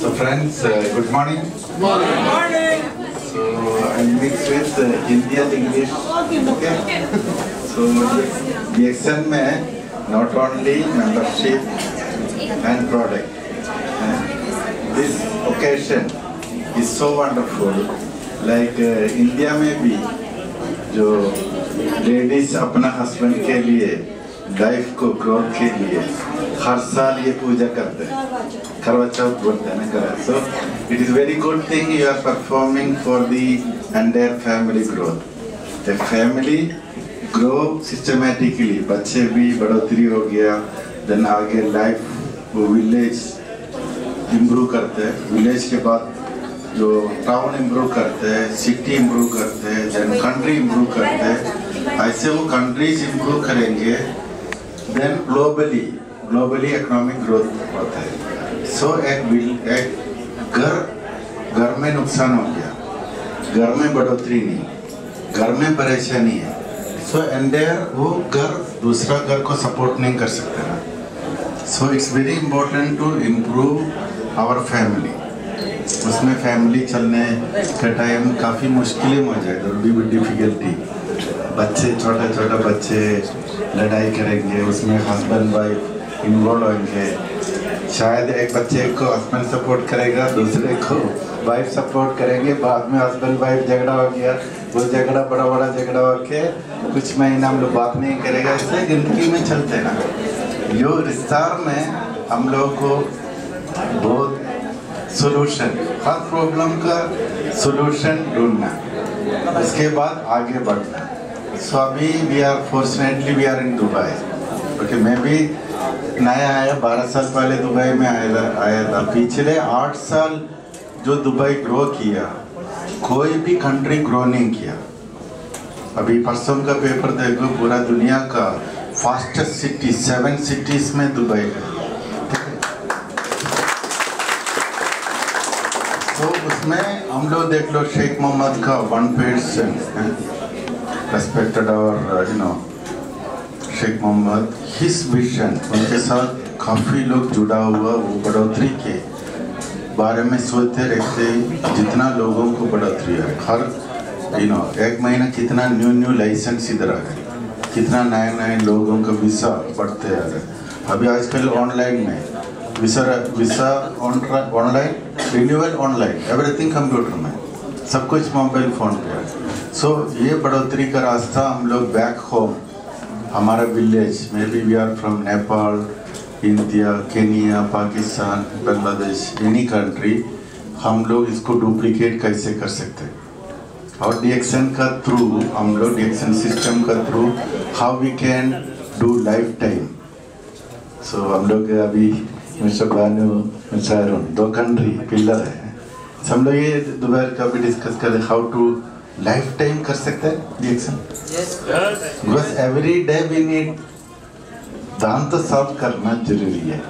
So friends, good morning. Good morning. So I'll mix with Indian English. Okay. So DXN में not only membership and product. This occasion is so wonderful. Like India में भी जो ladies अपना husband के लिए life को growth के लिए हर साल ये पूजा करते हैं, करवा चौथ बोलते हैं ना। So it is very good thing you are performing for the entire family growth. The family grow systematically. बच्चे भी बढ़ोतरी हो गया, then आगे लाइफ वो विलेज इम्प्रूव करते हैं, विलेज के बाद जो टाउन इम्प्रूव करते हैं, सिटी इम्प्रूव करते हैं, then कंट्री इम्प्रूव करते हैं। ऐसे वो कंट्रीज इम्प्रूव करेंगे, then globally economic growth होता है। So एक घर में नुकसान हो गया, घर में बढ़ोतरी नहीं, घर में परेशानी है, so entire वो घर दूसरा घर को सपोर्ट नहीं कर सकते ना। So it's very important to improve our family. उसमें फैमिली चलने का टाइम काफ़ी मुश्किलें हो जाए, there will be difficulty। बच्चे छोटा बच्चे लड़ाई करेंगे, उसमें हस्बैंड वाइफ इन्वॉल्व होंगे। शायद एक बच्चे को हस्बैंड सपोर्ट करेगा, दूसरे को वाइफ सपोर्ट करेंगे, बाद में हस्बैंड वाइफ झगड़ा हो गया, वो झगड़ा बड़ा झगड़ा हो के कुछ महीना हम लोग बात नहीं करेगा। इसलिए जिंदगी में चलते ना, जो रिश्ता में हम लोग को बहुत सोल्यूशन, हर प्रॉब्लम का सोल्यूशन ढूंढना, उसके बाद आगे बढ़ना। So अभी we are in Dubai. Okay, मैं भी नया आया, 12 साल पहले दुबई में आया था। पिछले 8 साल जो दुबई ग्रो किया, कोई भी कंट्री ग्रो नहीं किया। अभी परसों का पेपर देखो, पूरा दुनिया का फास्टेस्ट सिटी 7 सिटीज में दुबई है। तो उसमें हम लोग देख लो, शेख मोहम्मद का 1% respected our Sheikh Mohammad, his vision, उनके साथ काफ़ी लोग जुड़ा हुआ, वो बढ़ोतरी के बारे में सोचते रहते, जितना लोगों को बढ़ोतरी है। हर एक महीना कितना न्यू लाइसेंस इधर आ गए, कितना नए लोगों का वीसा बढ़ते आ रहे। अभी आजकल ऑनलाइन में visa online, renewal online, everything computer में, सब कुछ मोबाइल फ़ोन पे है। सो ये बढ़ोतरी का रास्ता हम लोग बैक होम, हमारा विलेज में भी, we are from Nepal, India, Kenya, Pakistan, Bangladesh, any country, हम लोग इसको डुप्लीकेट कैसे कर सकते हैं। और DXN का थ्रू, हम लोग DXN सिस्टम का through how we can do life time. So हम लोग अभी mister Banu, mister Arun, 2 country pillar है। हम लोग ये दोबारा का भी डिस्कस करें, हाउ टू लाइफ टाइम कर सकते हैं DXN। Because every day we need दांत साफ करना जरूरी है।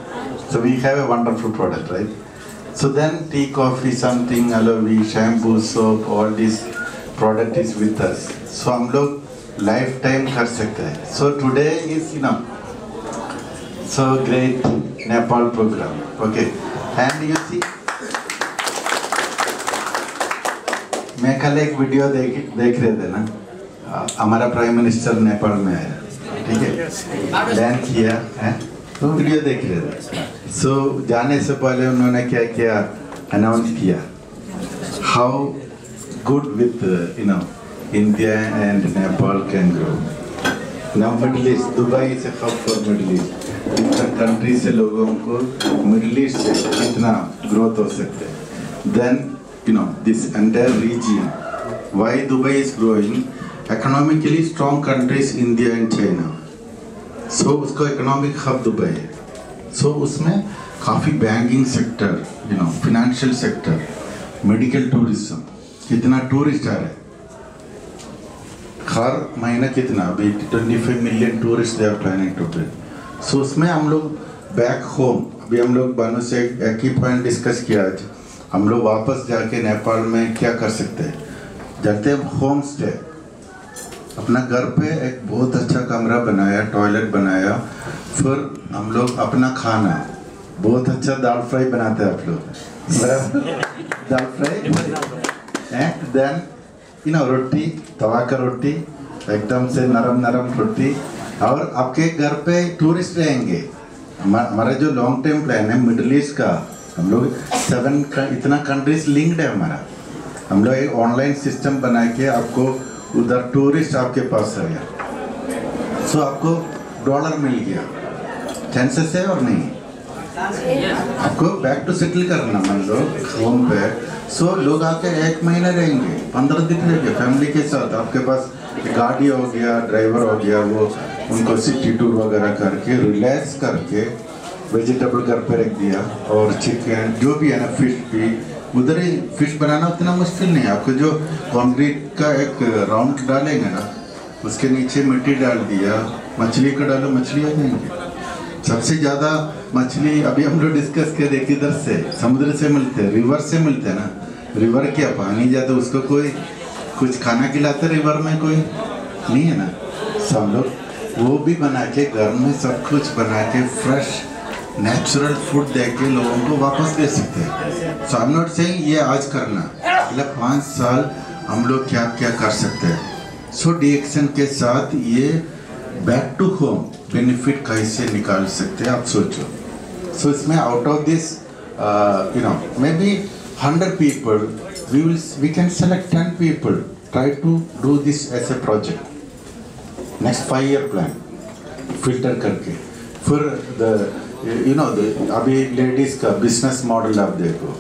So we have a wonderful product, right? So then tea, coffee, something, aloe, shampoo, soap, all this product is with us. So हम लोग लाइफ टाइम कर सकते हैं। So today is so great Nepal programme, okay. And you see, मैं कल एक video देख रहे थे ना, हमारा प्राइम मिनिस्टर नेपाल में आया, ठीक है, लैंड किया है, तो वीडियो देख रहे थे। सो जाने से पहले उन्होंने क्या किया, अनाउंस किया, how good with India and Nepal can grow. Now middle east, Dubai is a hub for middle east, different country से लोगों को मिडिल ईस्ट से कितना ग्रोथ हो सकते हैं। Then this entire region, why Dubai is growing, economically strong countries India and China, so उसको economic hub Dubai है। so उसमें काफ़ी banking sector, financial sector, medical tourism, कितना टूरिस्ट आ रहे, हर महीना कितना, अभी 25 million tourists they are planning to bring। so उसमें हम लोग बैक होम, अभी हम लोग बानू से एक ही पॉइंट डिस्कस किया आज, हम लोग वापस जाके नेपाल में क्या कर सकते हैं। जाते हैं होम स्टे, अपना घर पे एक बहुत अच्छा कमरा बनाया, टॉयलेट बनाया, फिर हम लोग अपना खाना बहुत अच्छा दाल फ्राई बनाते हैं आप लोग, दाल फ्राई एंड देन रोटी, तवा का रोटी एकदम से नरम नरम रोटी। और आपके घर पे टूरिस्ट रहेंगे, हमारा जो लॉन्ग टर्म प्लान है मिडिल ईस्ट का, हम लोग 7 इतना कंट्रीज लिंक्ड है हमारा। हम लोग एक ऑनलाइन सिस्टम बना के आपको उधर टूरिस्ट आपके पास आ गया, सो आपको डॉलर मिल गया, चांसेस है और नहीं, आपको बैक टू सेटल करना मान लो होम पे। सो लोग आके 1 महीना रहेंगे, 15 दिन रहेंगे फैमिली के साथ, आपके पास गाड़ी हो गया, ड्राइवर हो गया, वो उनको सिटी टूर वगैरह करके रिलैक्स करके वेजिटेबल घर पे रख दिया, और चिकन जो भी है ना, फिश भी उधर ही। फिश बनाना उतना मुश्किल नहीं है, आपको जो कंक्रीट का एक राउंड डालेंगे ना, उसके नीचे मिट्टी डाल दिया, मछली को डालो, मछली आ जाएंगे। सबसे ज़्यादा मछली अभी हम लोग डिस्कस करें किधर से, समुद्र से मिलते हैं, रिवर से मिलते हैं ना। रिवर क्या पानी जाता है, उसको कोई कुछ खाना खिलाते रिवर में कोई नहीं है ना। सब लोग वो भी बना के घर में सब कुछ बना के फ्रेश नेचुरल फूड दे के लोगों को वापस दे सकते हैं। So I am not saying ये आज करना, मतलब 5 साल हम लोग क्या क्या कर सकते हैं। सो डीएक्शन के साथ ये बैक टू होम बेनिफिट कैसे निकाल सकते हैं आप सोचो। सो इसमें out of this may be 100 people we can select 10 people, try to do this as a project, next 5-year plan, filter करके। फिर अभी लेडीज का बिजनेस मॉडल आप देखो,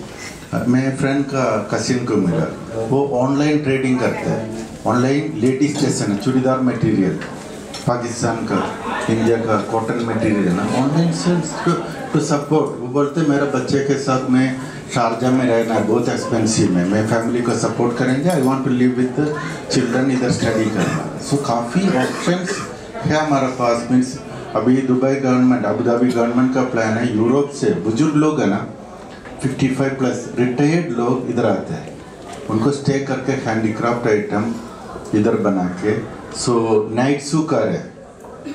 मैं फ्रेंड का कसिन को मिला, वो ऑनलाइन ट्रेडिंग करता है, ऑनलाइन लेडीज स्टेशन है, चूड़ीदार मटेरियल पाकिस्तान का, इंडिया का कॉटन मटेरियल ना, ऑनलाइन सेल्स टू सपोर्ट। वो बोलते मेरे बच्चे के साथ मैं शारजा में रहना है, बहुत एक्सपेंसिव है, मैं फैमिली को सपोर्ट करेंगे, I want to live with children, इधर स्टडी करना। सो काफ़ी ऑप्शंस है हमारे पास। मीन्स अभी Dubai government, Abu Dhabi government का प्लान है, यूरोप से बुजुर्ग लोग है ना 55+ रिटायर्ड लोग इधर आते हैं, उनको स्टे करके हैंडीक्राफ्ट आइटम इधर बना के। सो नाइट शू कर है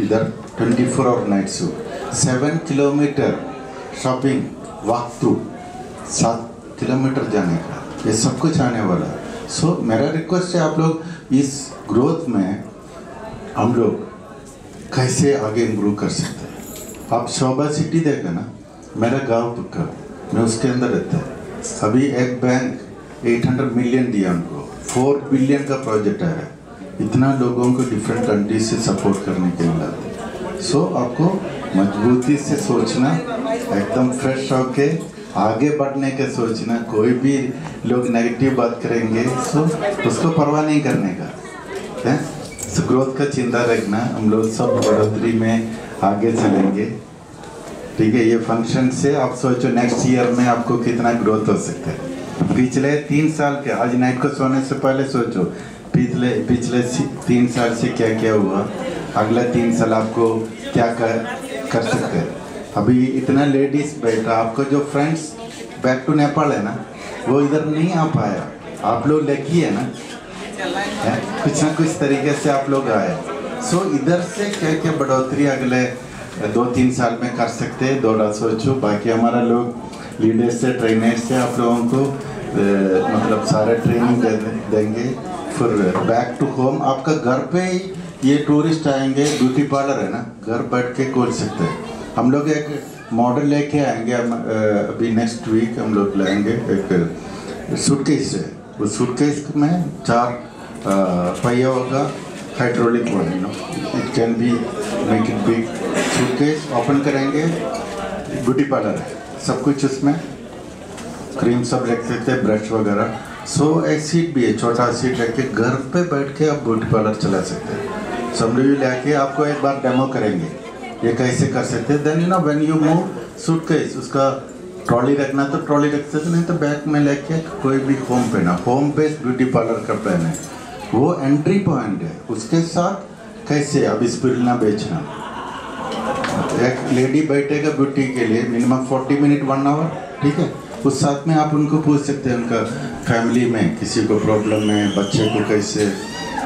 इधर 24 hour night shoe, 7 kilometre shopping walk through, 7 kilometre जाने का, ये सब कुछ आने वाला है। सो मेरा रिक्वेस्ट है आप लोग इस ग्रोथ में हम लोग कैसे आगे इम्प्रूव कर सकते हैं। आप शोभा सिटी देखा ना, मेरा गांव का, मैं उसके अंदर रहता है। अभी एक बैंक 800 मिलियन दिया उनको, 4 बिलियन का प्रोजेक्ट है, इतना लोगों को डिफरेंट कंट्री से सपोर्ट करने के लिए लाते। सो आपको मजबूती से सोचना, एकदम फ्रेश होके आगे बढ़ने के सोचना। कोई भी लोग नेगेटिव बात करेंगे सो उसको परवाह नहीं करने का है। सो ग्रोथ का चिंता रखना, हम लोग सब बढ़ोतरी में आगे चलेंगे, ठीक है। ये फंक्शन से आप सोचो नेक्स्ट ईयर में आपको कितना ग्रोथ हो सकता है। पिछले 3 साल के, आज नाइट को सोने से पहले सोचो पिछले 3 साल से क्या क्या हुआ, अगला 3 साल आपको क्या कर सकते हैं। अभी इतना लेडीज बैठा, आपको जो फ्रेंड्स बैक टू नेपाल है ना, वो इधर नहीं आ पाया, आप लोग लकी है ना, कुछ ना कुछ तरीके से आप लोग आए। सो इधर से क्या क्या बढ़ोतरी अगले 2-3 साल में कर सकते हैं, थोड़ा सोचो। बाकी हमारा लोग लीडर्स से, ट्रेनर्स से आप लोगों को मतलब सारा ट्रेनिंग देंगे। फिर बैक टू होम, आपका घर पे ही ये टूरिस्ट आएंगे, ब्यूटी पार्लर है ना, घर बैठ के खोल सकते हैं। हम लोग एक मॉडल लेके आएंगे, अभी नेक्स्ट वीक हम लोग लाएंगे एक सूटकेस है, उस सूटकेस में 4 पहिया होगा, hydraulic one, it can be make it big. Suitcase open करेंगे, ब्यूटी पार्लर है, सब कुछ उसमें, क्रीम सब रख सकते हैं, ब्रश वगैरह। सो एक सीट भी है, छोटा सीट रख के घर पे बैठ के आप ब्यूटी पार्लर चला सकते हैं। सब लोग लेके आपको एक बार डेमो करेंगे ये कैसे कर सकते हैं। Then when you move suitcase, उसका ट्रॉली रखना तो ट्रॉली रख सकते, नहीं तो बैग में लेके कोई भी होम पे ना, होम बेस्ड ब्यूटी पार्लर का प्लान है, वो एंट्री पॉइंट है। उसके साथ कैसे अब स्पिरुलिना बेचना, एक लेडी बैठेगा ब्यूटी के लिए मिनिमम 40 मिनट 1 आवर, ठीक है। उस साथ में आप उनको पूछ सकते हैं, उनका फैमिली में किसी को प्रॉब्लम है, बच्चे को कैसे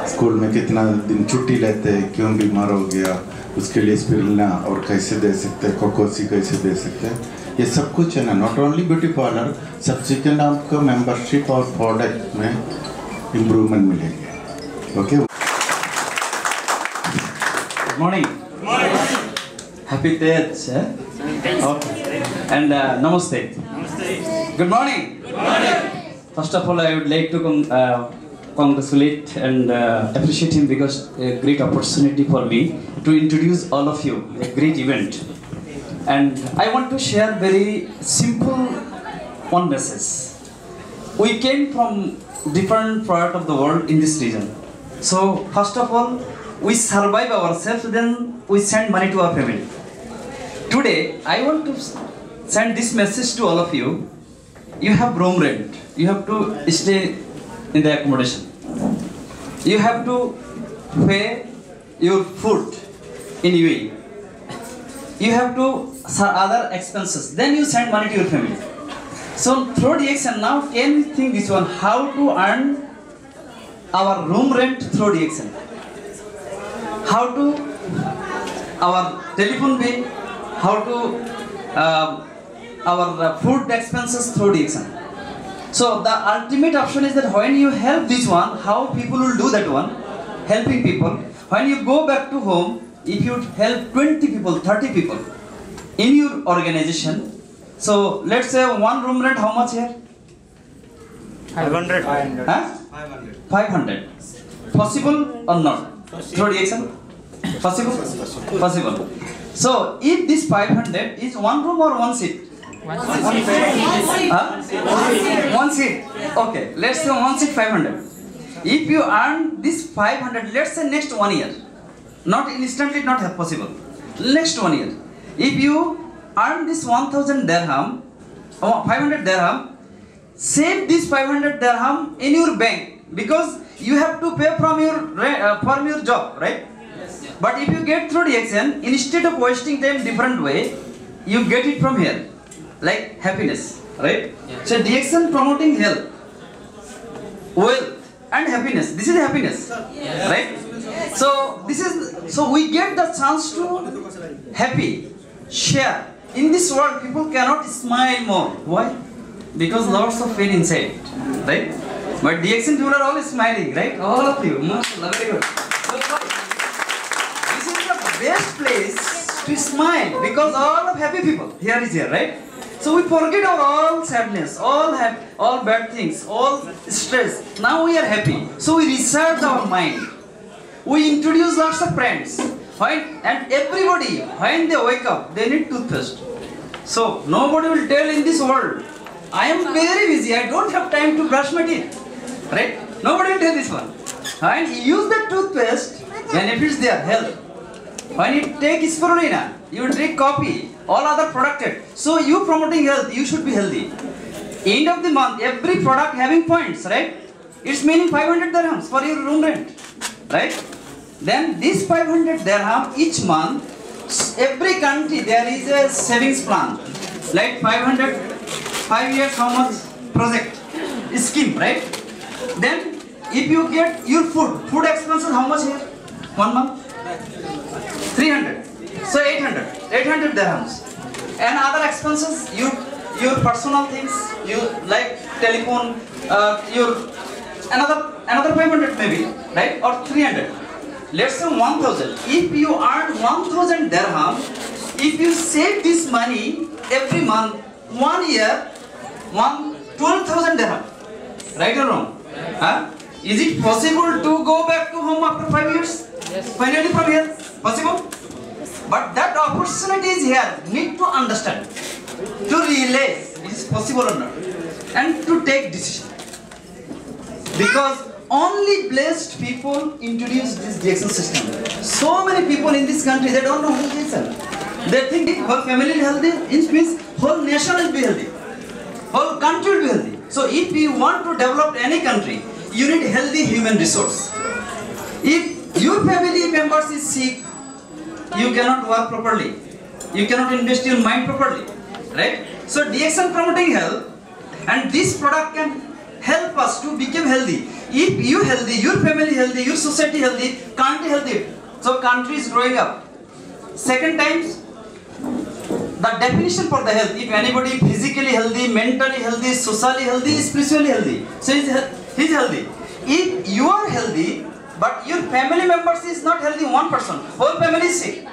स्कूल में कितना दिन छुट्टी लेते हैं, क्यों बीमार हो गया, उसके लिए स्पिरुलिना और कैसे दे सकते हैं, कोकोसी कैसे दे सकते हैं, ये सब कुछ है ना, not only beauty parlour, subsequent आपको मेंबरशिप और प्रोडक्ट में इम्प्रूवमेंट मिलेंगे. Okay. Good morning. Happy Tet. Okay. And namaste. Good morning. First of all, I would like to congratulate and appreciate him because a great opportunity for me to introduce all of you. A great event. And I want to share very simple one message. We came from different part of the world in this region. So first of all, we survive ourselves, then we send money to our family. Today, I want to send this message to all of you. You have room rent. You have to stay in the accommodation. You have to pay your food in UAE. You have to other expenses. Then you send money to your family. So through DXN now, can we think this one, how to earn our room rent through DXN? How to our telephone bill, how to our food expenses through DXN. So the ultimate option is that when you help this one, how people will do that one, helping people. When you go back to home, if you help 20 people, 30 people in your organization, so let's say one room rent, how much here? 500. Huh? 500. Possible or not? Through DXN? Possible? Possible. So if this 500 is one room or one seat? Huh? One seat. Okay. Let's say one seat 500. If you earn this 500, let's say next 1 year. Not instantly, not possible. Next 1 year. If you earn this 1000 dirham, 500 dirham, save this 500 dirham in your bank because you have to pay from your job, right? Yes. But if you get through DXN, instead of wasting time different way, you get it from here, like happiness, right? Yes. So DXN promoting health, wealth, and happiness. This is happiness, yes. Right? Yes. So we get the chance to happy, share. In this world, people cannot smile more. Why? Because lots of pain inside, right? But DXN people are all smiling, right? All of you. Very good. So, this is the best place to smile because all of happy people here is here, right? So we forget our all sadness, all bad things, all stress. Now we are happy. So we research our mind. We introduce lots of friends. And everybody, when they wake up, they need toothpaste. So nobody will tell in this world, I am very busy, I don't have time to brush my teeth. Right? Nobody will tell this one. And use the toothpaste, benefits their health. When you take spirulina, you drink coffee, all other products. So you promoting health, you should be healthy. End of the month, every product having points, right? It's meaning 500 dirhams for your room rent. Right? Then this 500 dirham each month, every country there is a savings plan. Like 500, 5 years how much project, scheme, right? Then if you get your food expenses how much here? 1 month? 300. So 800 dirhams. And other expenses, your personal things, you like telephone, your another 500 maybe, right? Or 300. Let's say 1000. If you earn 1000 dirham, if you save this money every month, 1 year, 12,000 dirham. Right or wrong? Huh? Is it possible to go back to home after 5 years? Yes. Finally from here? Possible? But that opportunity is here. Need to understand, to realize it is possible or not, and to take decision. Because only blessed people introduce this DXN system. So many people in this country, they don't know who is DXN. They think whole family is healthy, it means whole nation will be healthy, whole country will be healthy. So if you want to develop any country, you need healthy human resource. If your family members is sick, you cannot work properly. You cannot invest your mind properly, right? So DXN promoting health, and this product can help us to become healthy. If you healthy, your family healthy, your society healthy, country healthy. So country is growing up. Second times, the definition for the health, if anybody physically healthy, mentally healthy, socially healthy, spiritually healthy, so he's healthy. If you are healthy, but your family members is not healthy, one person, whole family is sick.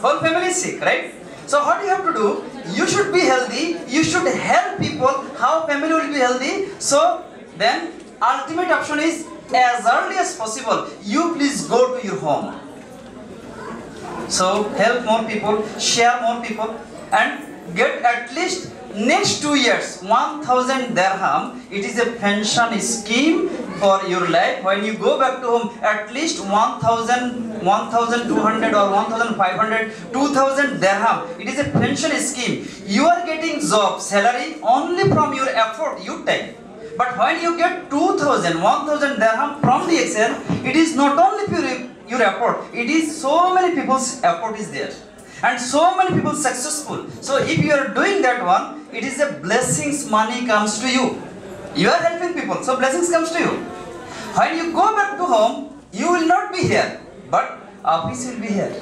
Whole family is sick, right? So what do you have to do? You should be healthy, you should help people, how family will be healthy. So then ultimate option is, as early as possible, you please go to your home. So help more people, share more people, and get at least next 2 years 1,000 dirham. It is a pension scheme for your life. When you go back to home, at least 1,000, 1,200 or 1,500, 2,000 dirham. It is a pension scheme. You are getting job salary only from your effort you take. But when you get 2,000, 1,000 dirham from the Excel, it is not only your effort, it is so many people's effort is there. And so many people successful. So if you are doing that one, it is a blessings, money comes to you. You are helping people, so blessings comes to you. When you go back to home, you will not be here, but office will be here.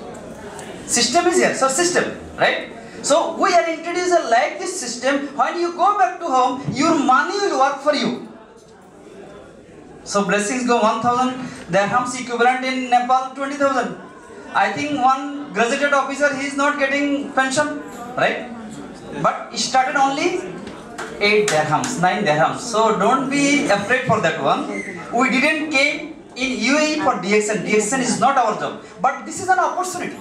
System is here, so system, right? So we are introduced like this system. When you go back to home, your money will work for you. So blessings go 1,000 dirhams equivalent in Nepal 20,000. I think one gazetted officer, he is not getting pension, right? But he started only 8 dirhams, 9 dirhams. So don't be afraid for that one. We didn't came in UAE for DXN. DXN is not our job. But this is an opportunity.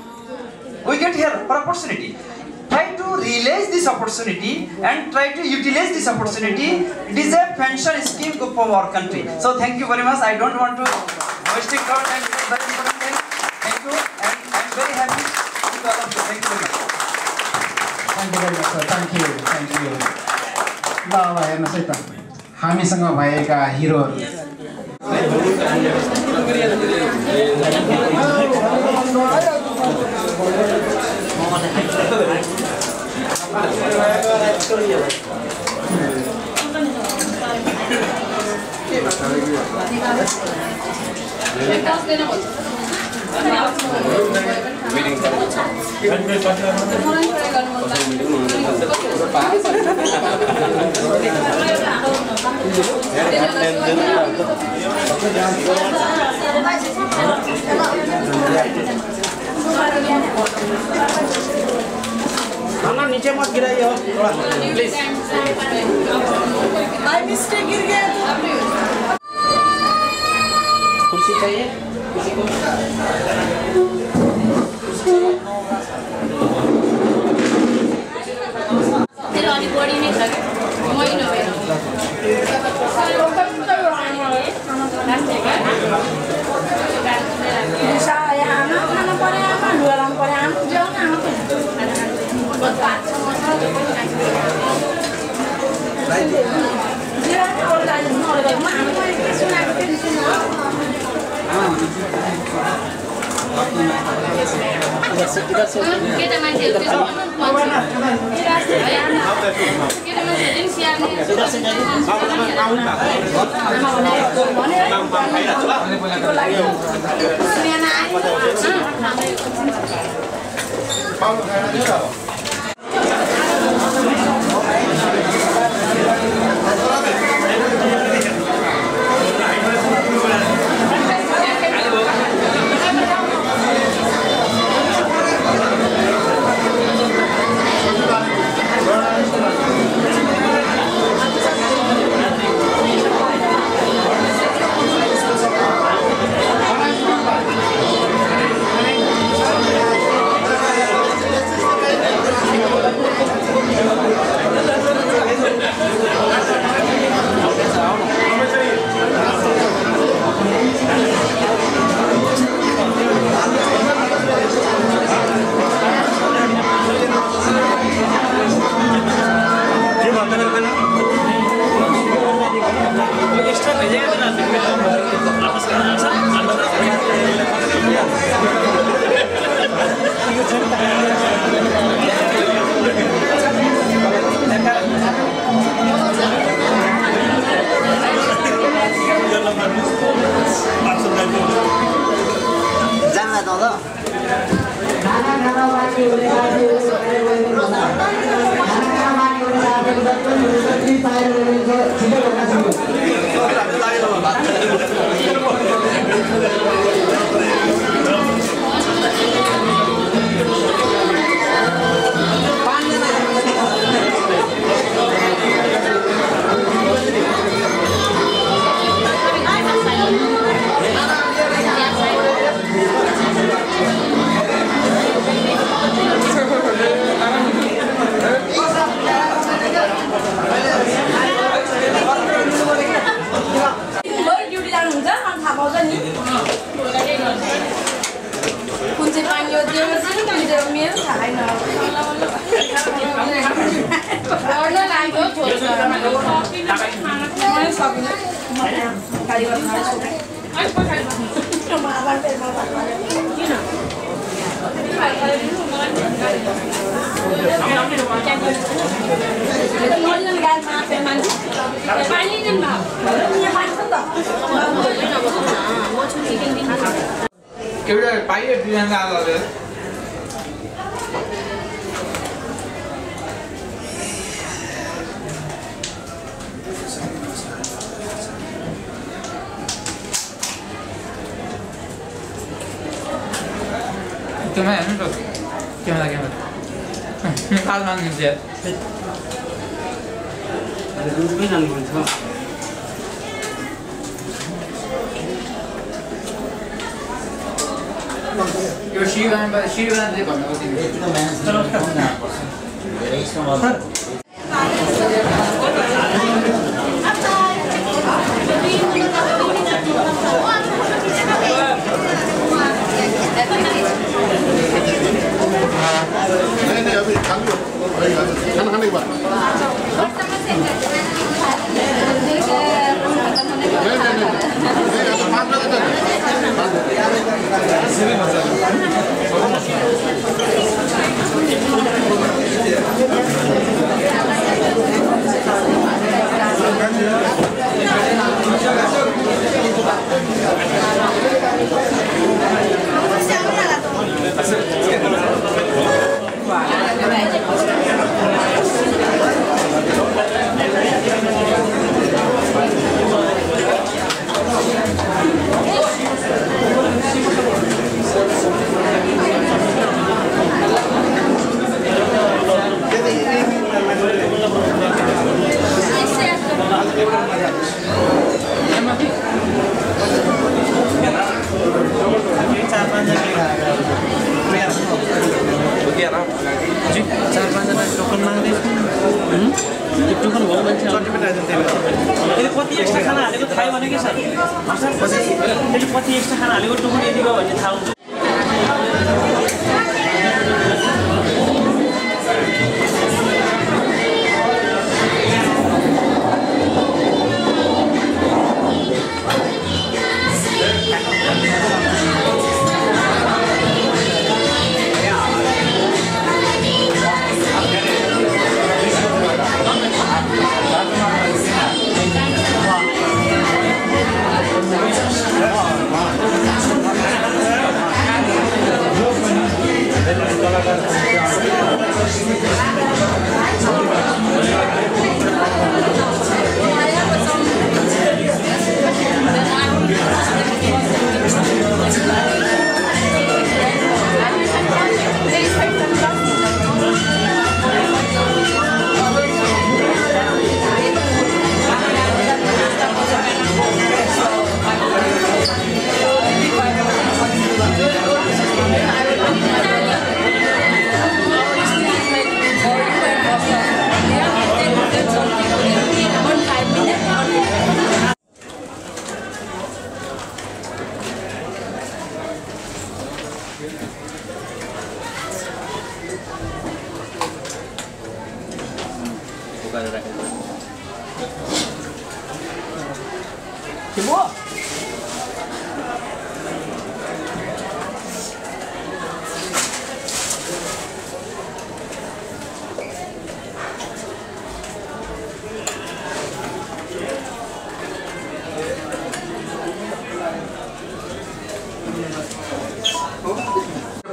We get here for opportunity. Try to realize this opportunity and try to utilize this opportunity. It is a pension scheme for our country. So thank you very much. I don't want to waste it out and very important thing. Thank you, and I am very happy to all of you. Thank you very much. Thank you very much, sir. Thank you. Thank you. ल अब हेर्नुहोस् है त हामीसँग भएका हिरोहरू खाना नीचे मत गिराइए प्लीज। बाय मिस्टेक गिर गया। कुर्सी चाहिए किसी को? तेरा वाली बॉडी नहीं था वही ना भाई saya anak anak pada apa dua orang pada anak jauh anak buat baca dia kalau tanya mau ada mana mau sunat di sini kita main itu kita main siang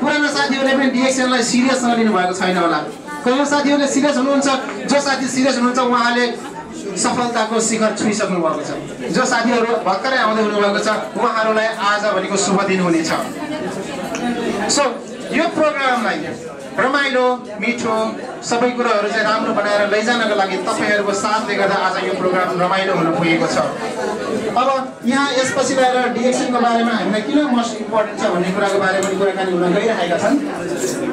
पुरानो साथीहरूले पनि डिएक्सनलाई सिरियससँग लिनु भएको छैन होला। कयौं साथीहरूले सिरियस हुनुहुन्छ, जो साथी सिरियस हुनुहुन्छ उहाँले सफलताको शिखर छुइसक्नु भएको छ। जो साथीहरू भर्खरै आउँदै हुनुभएको छ उहाँहरूलाई आज भनेको शुभ दिन हुनेछ। सो यो प्रोग्रामलाई रमाइलो मिठो सबै कुराहरू चाहिँ राम्रो बनाएर लैजानको लागि तपाईहरुको साथले गर्दा आज यो प्रोग्राम रमाइलो हुन पुगेको छ। अब यहाँ यसपछि गएर डिएक्सनको बारेमा हामीलाई किन मोस्ट इम्पोर्टेन्ट छ भन्ने कुराको बारेमा पनि कुराकानी हुन गइरहेका छन्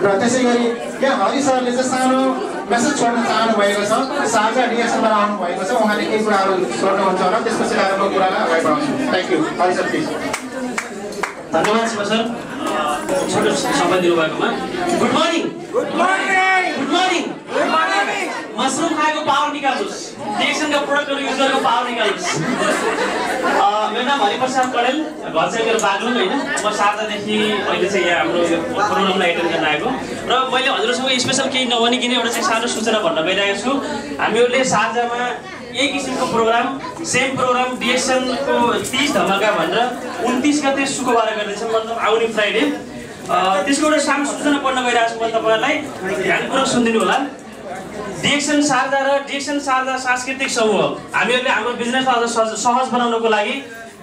र त्यसैगरी यहाँ हरि सरले चाहिँ सानो मेसेज छोड्न चाहनु भएको छ। साझा डिएक्सनबाट आउनु भएको छ, उहाँले केही कुराहरू सोध्नुहुन्छ होला, त्यसपछि गएर म कुरालाई अगाडि बढाउँछु। Thank you. Hari sir please. धन्यवाद शिव सर छोटो समय दिनुभएकोमा। Good morning. Good morning. Good morning. Good morning. Mushroom खाएको पावर निकाल्नुस्, डिएक्सनका प्रोडक्टहरु युज गरेको पावर निकाल्नुस्। मेरो नाम हरिप्रसाद कडेल, घर चाहिँ मेरो बागलुङ होइन। म शारदादेखि अहिले चाहिँ यहाँ हाम्रो यो प्रोग्रामलाई एटेन्ड गर्न आएको र मैले हजुरसँग स्पेसल केही नभनिकन एउटा चाहिँ सानो सूचना भन्न गइरहेको छु। हामीहरूले शारजामा यही किसिमको प्रोग्राम सेम प्रोग्राम डिएक्सनको 30 धमाका भनेर 29 गते शुक्रबार गर्दैछौँ, मतलब आउने फ्राइडे। त्यसको एउटा सानो सूचना पढ्न गइरहेको छु म तपाईँहरूलाई, ध्यानपूर्वक सुनिदिनु होला। डिएक्सन शारदा र डिएक्सन शारदा सांस्कृतिक समूह हामीहरूले हाम्रो बिजनेसलाई अझ सहज बनाउनको लागि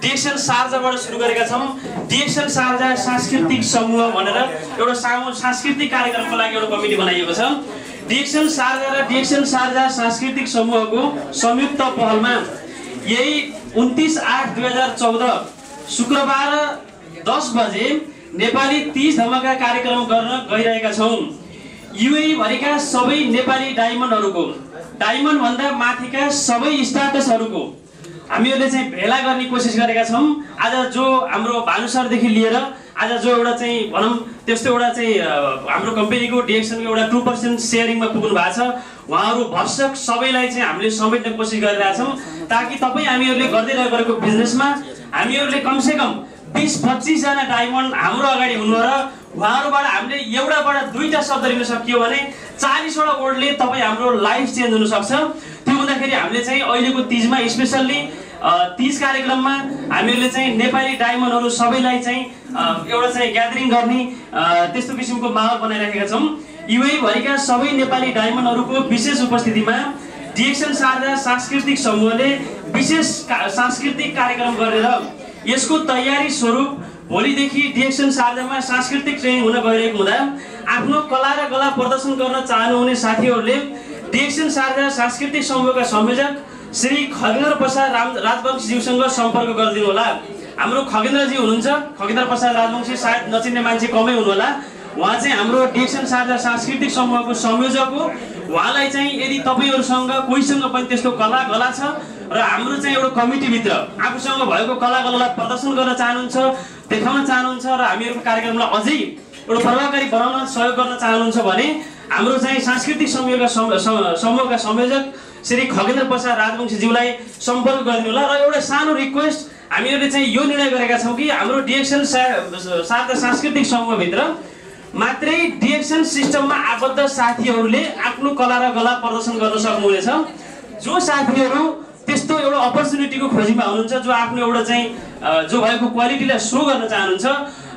डिएक्सन शारदाबाट सुरु गरेका छौँ। डिएक्सन शारदा सांस्कृतिक समूह भनेर एउटा सांस्कृतिक कार्यक्रमको लागि एउटा कमिटी बनाइएको छ। डिएक्सन शारदा र डिएक्सन शारदा सांस्कृतिक समूहको संयुक्त पहलमा यही 29/8/2014 शुक्रबार 10 बजे नेपाली 30 धमाका कार्यक्रम गर्न गइरहेका छौँ। युए भरिका सबै नेपाली डायमन्डहरूको, डायमन्ड भन्दा माथिका सबै स्टाटसहरूको हामीहरूले चाहिँ भेला गर्ने कोसिस गरेका छौँ। आज जो हाम्रो भानुसरदेखि लिएर आज जो एउटा चाहिँ भनौँ त्यस्तो एउटा चाहिँ हाम्रो कम्पनीको डिएक्सनको एउटा 2% सेयरिङमा पुग्नु भएको छ, उहाँहरू भर्सक सबैलाई चाहिँ हामीले समेट्ने कोसिस गरिरहेछौँ ताकि तपाईँ हामीहरूले गर्दै गरेको बिजनेसमा हामीहरूले कमसेकम 20-25 जना डायमन्ड हाम्रो अगाडि हुनु र उहाँहरूबाट हामीले एउटाबाट दुईटा शब्द लिन सकियो भने 40 वटा वर्डले तपाईँ हाम्रो लाइफ चेन्ज हुनसक्छ। त्यो हुँदाखेरि हामीले चाहिँ अहिलेको 30 मा स्पेसल्ली 30 कार्यक्रममा हामीहरूले चाहिँ नेपाली डायमन्डहरू सबैलाई चाहिँ एउटा चाहिँ ग्यादरिङ गर्ने त्यस्तो किसिमको माहौल बनाइराखेका छौँ। युए भरिका सबै नेपाली डायमन्डहरूको विशेष उपस्थितिमा डिएक्सन शारदा सांस्कृतिक समूहले विशेष सांस्कृतिक कार्यक्रम गरेर यसको तयारी स्वरूप भोलिदेखि डिएक्सन शारदामा सांस्कृतिक ट्रेनिङ हुन गइरहेको हुँदा आफ्नो कला र कला प्रदर्शन गर्न चाहनुहुने साथीहरूले डिएक्सन शारदा सांस्कृतिक समूहका संयोजक श्री खगेन्द्र प्रसाद राजवंशीज्यूसँग सम्पर्क गरिदिनु होला। हाम्रो खगेन्द्रजी हुनुहुन्छ, खगेन्द्र प्रसाद राजवंशी सायद नचिन्ने मान्छे कमै हुनु होला। उहाँ चाहिँ हाम्रो डिएक्सन शारदा सांस्कृतिक समूहको संयोजक हो। उहाँलाई चाहिँ यदि तपाईँहरूसँग कोहीसँग पनि त्यस्तो कला छ र हाम्रो चाहिँ एउटा कमिटीभित्र आफूसँग भएको कला कलालाई प्रदर्शन गर्न चाहनुहुन्छ, देखाउन चाहनुहुन्छ र हामीहरूको कार्यक्रमलाई अझै एउटा प्रभावकारी बनाउन सहयोग गर्न चाहनुहुन्छ भने हाम्रो चाहिँ सांस्कृतिक समूहका संयोजक श्री खगेन्द्र प्रसाद राजवंशीज्यूलाई सम्पर्क गरिदिनु होला। र एउटा सानो रिक्वेस्ट, हामीहरूले चाहिँ यो निर्णय गरेका छौँ कि हाम्रो डिएक्सन शारदा सांस्कृतिक समूहभित्र मात्रै डिएक्सन सिस्टममा आबद्ध साथीहरूले आफ्नो कला र कला प्रदर्शन गर्न सक्नुहुनेछ। जो साथीहरू त्यस्तो एउटा अपर्च्युनिटीको खोजीमा हुनुहुन्छ, जो आफ्नो एउटा चाहिँ जो भएको क्वालिटीलाई सो गर्न चाहनुहुन्छ,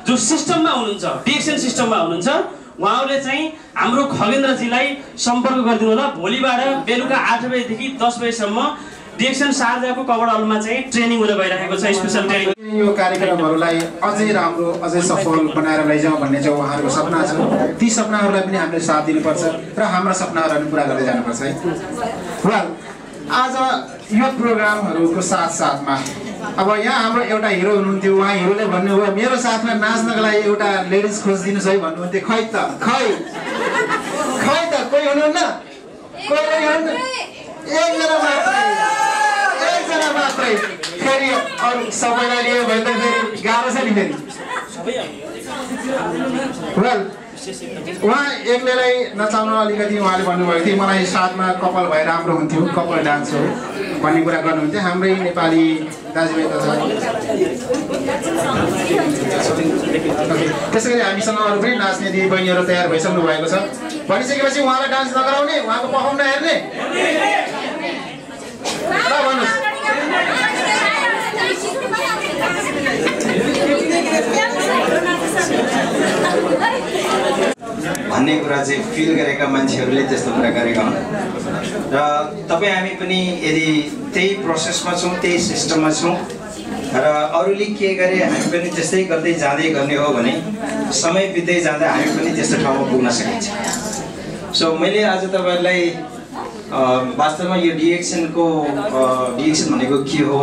जो सिस्टममा हुनुहुन्छ, डिएक्सन सिस्टममा हुनुहुन्छ, उहाँहरूले चाहिँ हाम्रो खगेन्द्रजीलाई सम्पर्क गरिदिनु होला। भोलिबाट बेलुका 8 बजेदेखि 10 बजेसम्म डिएक्सन शारदाको कभर हलमा चाहिँ ट्रेनिङ हुन गइरहेको छ, स्पेसल ट्रेनिङ। यो कार्यक्रमहरूलाई अझै राम्रो अझै सफल बनाएर लैजाउँ भन्ने चाहिँ उहाँहरूको सपना छ। ती सपनाहरूलाई पनि हामीले साथ दिनुपर्छ र हाम्रा सपनाहरू पनि पुरा गर्दै जानुपर्छ है। वेल, आज यो प्रोग्रामहरूको साथसाथमा अब यहाँ हाम्रो एउटा हिरो हुनुहुन्थ्यो, उहाँ हिरोले भन्नुभयो मेरो साथमा नाच्नको लागि एउटा लेडिज खोजिदिनुहोस् है भन्नुहुन्थ्यो। खै त कोही हुनुहुन्न, एकजना मात्रै फेरि अरू सबैलाई लियो भने त फेरि गाह्रो छ नि फेरि। वेल, उहाँ एक्लैलाई नचाउन अलिकति उहाँले भन्नुभएको थियो मलाई साथमा कपाल भए राम्रो हुन्थ्यो, कपाल डान्स हो भन्ने कुरा गर्नुहुन्थ्यो। हाम्रै नेपाली दाजुभाइ दाजु त्यसै गरी हामीसँग अरू पनि नाच्ने दिदी बहिनीहरू तयार भइसक्नु भएको छ। भनिसकेपछि उहाँलाई डान्स नगराउने, उहाँको पर्फर्म नहेर्ने ल भन्नुहोस्। भन्ने कुरा चाहिँ फिल गरेका मान्छेहरूले त्यस्तो कुरा गरेका हुन् र तपाईँ हामी पनि यदि त्यही प्रोसेसमा छौँ, त्यही सिस्टममा छौँ र अरूले के गरे हामी पनि त्यस्तै गर्दै जाँदै गर्ने हो भने समय बित्दै जाँदा हामी पनि त्यस्तो ठाउँमा पुग्न सकिन्छ। सो मैले आज तपाईँहरूलाई वास्तवमा यो डिएक्सन भनेको के हो,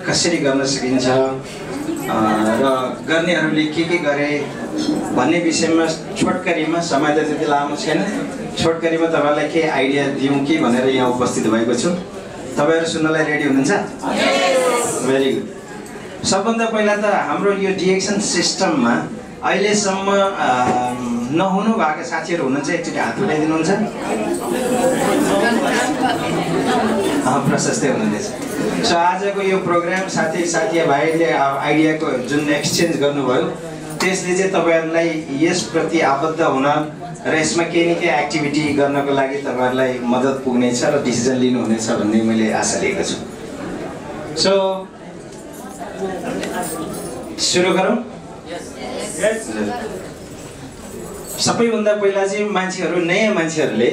कसरी गर्न सकिन्छ र गर्नेहरूले के गरे भन्ने विषयमा छोटकरीमा, समय त त्यति लामो छैन, छोटकरीमा तपाईँहरूलाई केही आइडिया दिउँ कि भनेर यहाँ उपस्थित भएको छु। तपाईँहरू सुन्नलाई रेडी हुनुहुन्छ? Very good. सबभन्दा पहिला त हाम्रो यो डिएक्सन सिस्टममा अहिलेसम्म नहुनु भएको साथीहरू हुनुहुन्छ एकचोटि हात उठाइदिनुहुन्छ? प्रशस्तै हुनुहुँदैछ। सो आजको यो प्रोग्राम साथीभाइले आइडियाको जुन एक्सचेन्ज गर्नुभयो त्यसले चाहिँ तपाईँहरूलाई यसप्रति आबद्ध हुन र यसमा केही न केही एक्टिभिटी गर्नको लागि तपाईँहरूलाई मद्दत पुग्नेछ र डिसिजन लिनुहुनेछ भन्ने मैले आशा लिएको छु। सो सुरु गरौँ। सबैभन्दा पहिला चाहिँ मान्छेहरू नयाँ मान्छेहरूले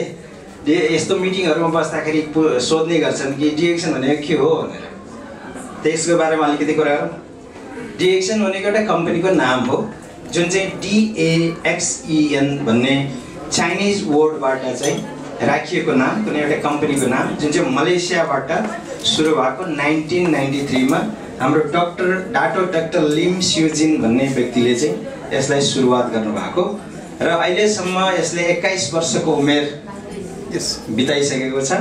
यस्तो मिटिङहरूमा बस्दाखेरि सोध्ने गर्छन् कि डिएक्सन भनेको के हो भनेर। त्यसको बारेमा अलिकति कुरा गरौँ। डिएक्सन भनेको एउटा कम्पनीको नाम हो जुन चाहिँ DAXEN भन्ने चाइनिज वर्डबाट चाहिँ राखिएको नाम, कुनै एउटा कम्पनीको नाम जुन चाहिँ मलेसियाबाट सुरु भएको 1993 मा हाम्रो डाक्टर लिम स्युजिन भन्ने व्यक्तिले चाहिँ यसलाई सुरुवात गर्नुभएको र अहिलेसम्म यसले 21 वर्षको उमेर बिताइसकेको छ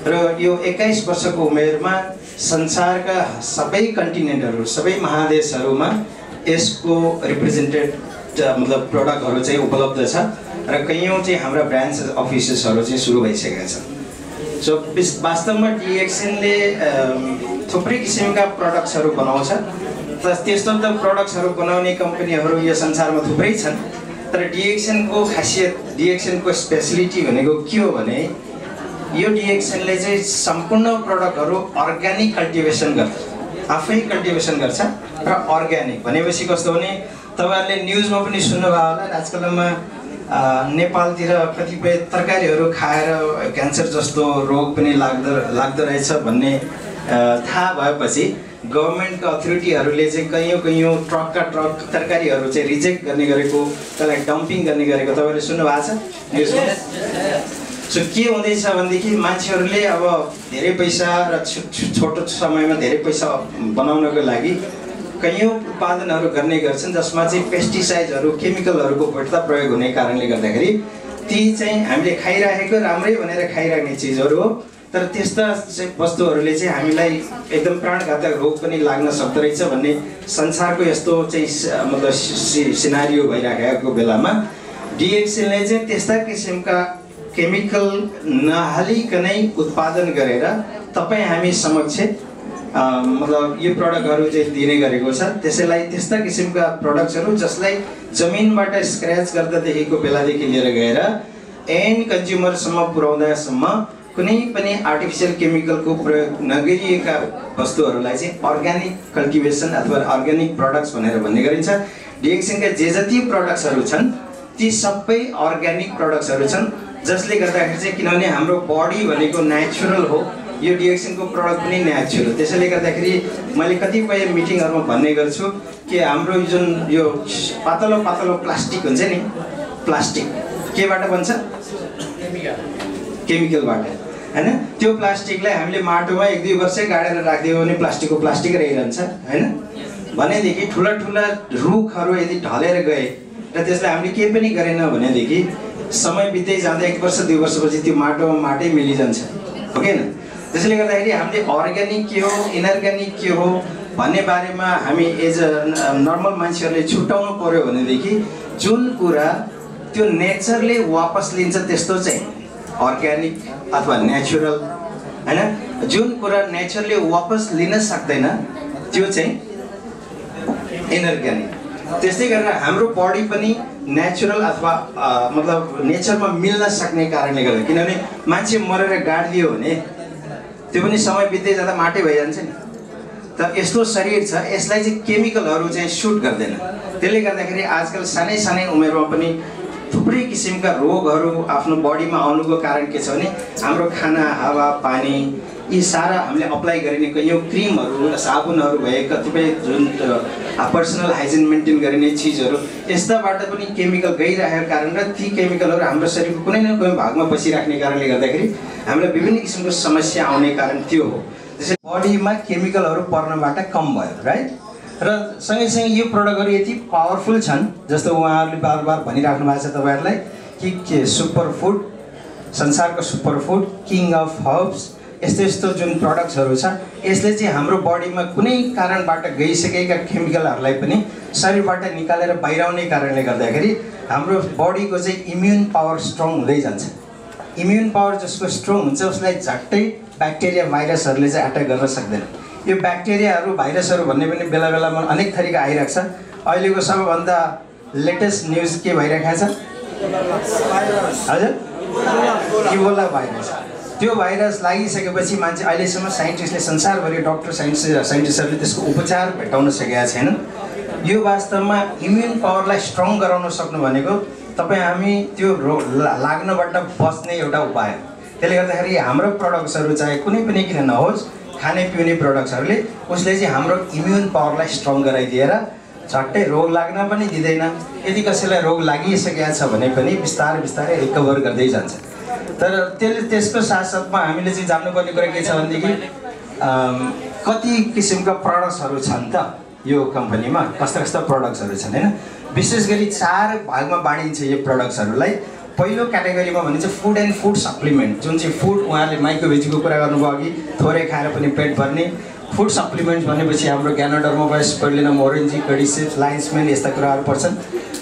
र यो 21 वर्षको उमेरमा संसारका सबै कन्टिनेन्टहरू, सबै महादेशहरूमा यसको रिप्रेजेन्टेड मतलब प्रडक्टहरू चाहिँ उपलब्ध छ र कयौँ चाहिँ हाम्रा ब्रान्च अफिसेसहरू चाहिँ सुरु भइसकेका छन्। सो वास्तवमा डिएक्सनले थुप्रै किसिमका प्रडक्ट्सहरू बनाउँछ। त्यस्तो त प्रडक्ट्सहरू बनाउने कम्पनीहरू यो संसारमा थुप्रै छन्, तर डिएक्सनको खासियत, डिएक्सनको स्पेसलिटी भनेको के हो भने यो डिएक्सनले चाहिँ सम्पूर्ण प्रडक्टहरू अर्ग्यानिक कल्टिभेसन गर्छ, आफै कल्टिभेसन गर्छ र अर्ग्यानिक भनेपछि कस्तो भने तपाईँहरूले न्युजमा पनि सुन्नुभयो होला आजकलमा नेपालतिर कतिपय तरकारीहरू खाएर क्यान्सर जस्तो रोग पनि लाग्दो रहेछ भन्ने थाहा भएपछि गभर्मेन्टको अथोरिटीहरूले चाहिँ कयौँ ट्रक तरकारीहरू चाहिँ रिजेक्ट गर्ने गरेको, त्यसलाई डम्पिङ गर्ने गरेको तपाईँले सुन्नुभएको छ न्युजमा। सो के हुँदैछ भनेदेखि मान्छेहरूले अब धेरै पैसा र छोटो समयमा धेरै पैसा बनाउनको लागि कयौँ उत्पादनहरू गर्ने गर्छन् जसमा चाहिँ पेस्टिसाइडहरू, केमिकलहरूको बढ्ता प्रयोग हुने कारणले गर्दाखेरि ती चाहिँ हामीले खाइराखेको राम्रै भनेर खाइराख्ने चिजहरू हो, तर त्यस्ता वस्तुहरूले चाहिँ हामीलाई एकदम प्राणघातक रोग पनि लाग्न सक्दो रहेछ भन्ने संसारको यस्तो चाहिँ मतलब सिनारियो भइराखेको बेलामा डिएक्सनले चाहिँ त्यस्ता किसिमका केमिकल नहालिकनै उत्पादन गरेर तपाईँ हामी समक्ष मतलब यो प्रडक्टहरू चाहिँ दिने गरेको छ। त्यसैलाई त्यस्ता किसिमका प्रडक्ट्सहरू जसलाई जमिनबाट स्क्रैच गर्दादेखिको बेलादेखि लिएर गएर एन्ड कन्ज्युमरसम्म पुर्याउँदासम्म कुनै पनि आर्टिफिसियल केमिकलको प्रयोग नगरिएका वस्तुहरूलाई चाहिँ अर्ग्यानिक कल्टिभेसन अथवा अर्ग्यानिक प्रडक्ट्स भनेर भन्ने गरिन्छ। डिएक्सनका जे जति प्रडक्ट्सहरू छन् ती सबै अर्ग्यानिक प्रडक्ट्सहरू छन्, जसले गर्दाखेरि चाहिँ किनभने हाम्रो बडी भनेको नेचुरल हो, यो डिएक्सनको प्रडक्ट पनि नेचुरल। त्यसैले गर्दाखेरि मैले कतिपय मिटिङहरूमा भन्ने गर्छु कि हाम्रो जुन यो पातलो प्लास्टिक हुन्छ नि, प्लास्टिक केबाट बन्छ? केमिकलबाट हैन। त्यो प्लास्टिकलाई हामीले माटोमा 1-2 वर्ष गाडेर राखिदियो भने प्लास्टिक रहिरहन्छ हैन। भनेदेखि ठुला रुखहरू यदि ढलेर गए र त्यसलाई हामीले केही पनि गरेन भनेदेखि समय बित्दै जाँदा 1 वर्ष 2 वर्षपछि त्यो माटै मिलिजान्छ, हो कि हैन? त्यसैले गर्दाखेरि हामीले अर्ग्यानिक के हो, इनअर्ग्यानिक के हो भन्ने बारेमा हामी एज अ नर्मल मान्छेहरूले छुट्याउनु पर्यो भनेदेखि जुन कुरा त्यो नेचरले वापस लिन्छ त्यस्तो चाहिँ अर्ग्यानिक अथवा नेचुरल हैन। जुन कुरा नेचरले वापस लिन सक्दैन त्यो चाहिँ इनअर्ग्यानिक। त्यस्तै गरेर हाम्रो बडी पनि नेचुरल अथवा मतलब नेचरमा मिल्न सक्ने कारणले गर्दा, किनभने मान्छे मरेर गाडिदियो भने त्यो पनि समय बित्दै जाँदा माटै भइजान्छ नि। तर यस्तो शरीर छ यसलाई चाहिँ केमिकलहरू चाहिँ सुट गर्दैन। त्यसले गर्दाखेरि आजकल सानै उमेरमा पनि थुप्रै किसिमका रोगहरू आफ्नो बडीमा आउनुको कारण के छ भने हाम्रो खाना, हावा, पानी यी सारा हामीले अप्लाई गरिने कयौँ क्रिमहरू, साबुनहरू भए, कतिपय जुन पर्सनल हाइजिन मेन्टेन गरिने चिजहरू यस्ताबाट पनि केमिकल गइरहेको कारण र ती केमिकलहरू हाम्रो शरीरको कुनै न कुनै भागमा बसिराख्ने कारणले गर्दाखेरि हामीलाई विभिन्न किसिमको समस्या आउने कारण त्यो हो। त्यसै बडीमा केमिकलहरू पर्नबाट कम भयो, राइट? र सँगैसँगै यो प्रडक्टहरू यति पावरफुल छन् जस्तो उहाँहरूले बार भनिराख्नु भएको छ तपाईँहरूलाई कि सुपर फुड, संसारको super food, king of herbs, यस्तो यस्तो जुन प्रडक्ट्सहरू छ यसले चाहिँ हाम्रो बडीमा कुनै कारणबाट गइसकेका केमिकलहरूलाई पनि शरीरबाट निकालेर बाहिराउने कारणले गर्दाखेरि हाम्रो बडीको चाहिँ इम्युन पावर स्ट्रङ हुँदै जान्छ। इम्युन पावर जसको स्ट्रङ हुन्छ उसलाई झट्टै ब्याक्टेरिया भाइरसहरूले चाहिँ अट्याक गर्न सक्दैन। यो ब्याक्टेरियाहरू भाइरसहरू भन्ने पनि बेला बेलामा अनेक थरीका आइरहेको छ। अहिलेको सबैभन्दा लेटेस्ट न्युज के भइरहेको छ हजुर? Ebola virus. त्यो भाइरस लागिसकेपछि मान्छे अहिलेसम्म साइन्टिस्टले संसारभरि डक्टर साइन्टिस्टहरूले त्यसको उपचार भेटाउन सकेका छैनन्। यो वास्तवमा इम्युन पावरलाई स्ट्रङ गराउन सक्नु भनेको तपाईँ हामी त्यो लाग्नबाट बच्ने एउटा उपाय हो। त्यसले गर्दाखेरि हाम्रो प्रडक्ट्सहरू चाहे कुनै पनि किन नहोस्, खाने पिउने प्रडक्ट्सहरूले उसले चाहिँ हाम्रो इम्युन पावरलाई स्ट्रङ गराइदिएर झट्टै रोग लाग्न पनि दिँदैन। यदि कसैलाई रोग लागिसकेको छ भने पनि बिस्तारै बिस्तारै रिकभर गर्दै जान्छ। तर त्यसको साथसाथमा हामीले चाहिँ जान्नुपर्ने कुरा के छ भनेदेखि कति किसिमका प्रडक्ट्सहरू छन् त यो कम्पनीमा, कस्ता कस्ता प्रडक्ट्सहरू छन् होइन। विशेष गरी 4 भागमा बाँडिन्छ यो प्रडक्ट्सहरूलाई। पहिलो क्याटेगोरीमा भनिन्छ फुड एन्ड फुड सप्लिमेन्ट, जुन चाहिँ फुड उहाँहरूले माइक्रोभेजीको कुरा गर्नुभयो अघि, थोरै खाएर पनि पेट भर्ने। फुड सप्लिमेन्ट भनेपछि हाम्रो ग्यानोडर्मा, स्पिरुलिना मोरिन्जी, कडिसेप्स, लाइन्समेन यस्ता कुराहरू पर्छन्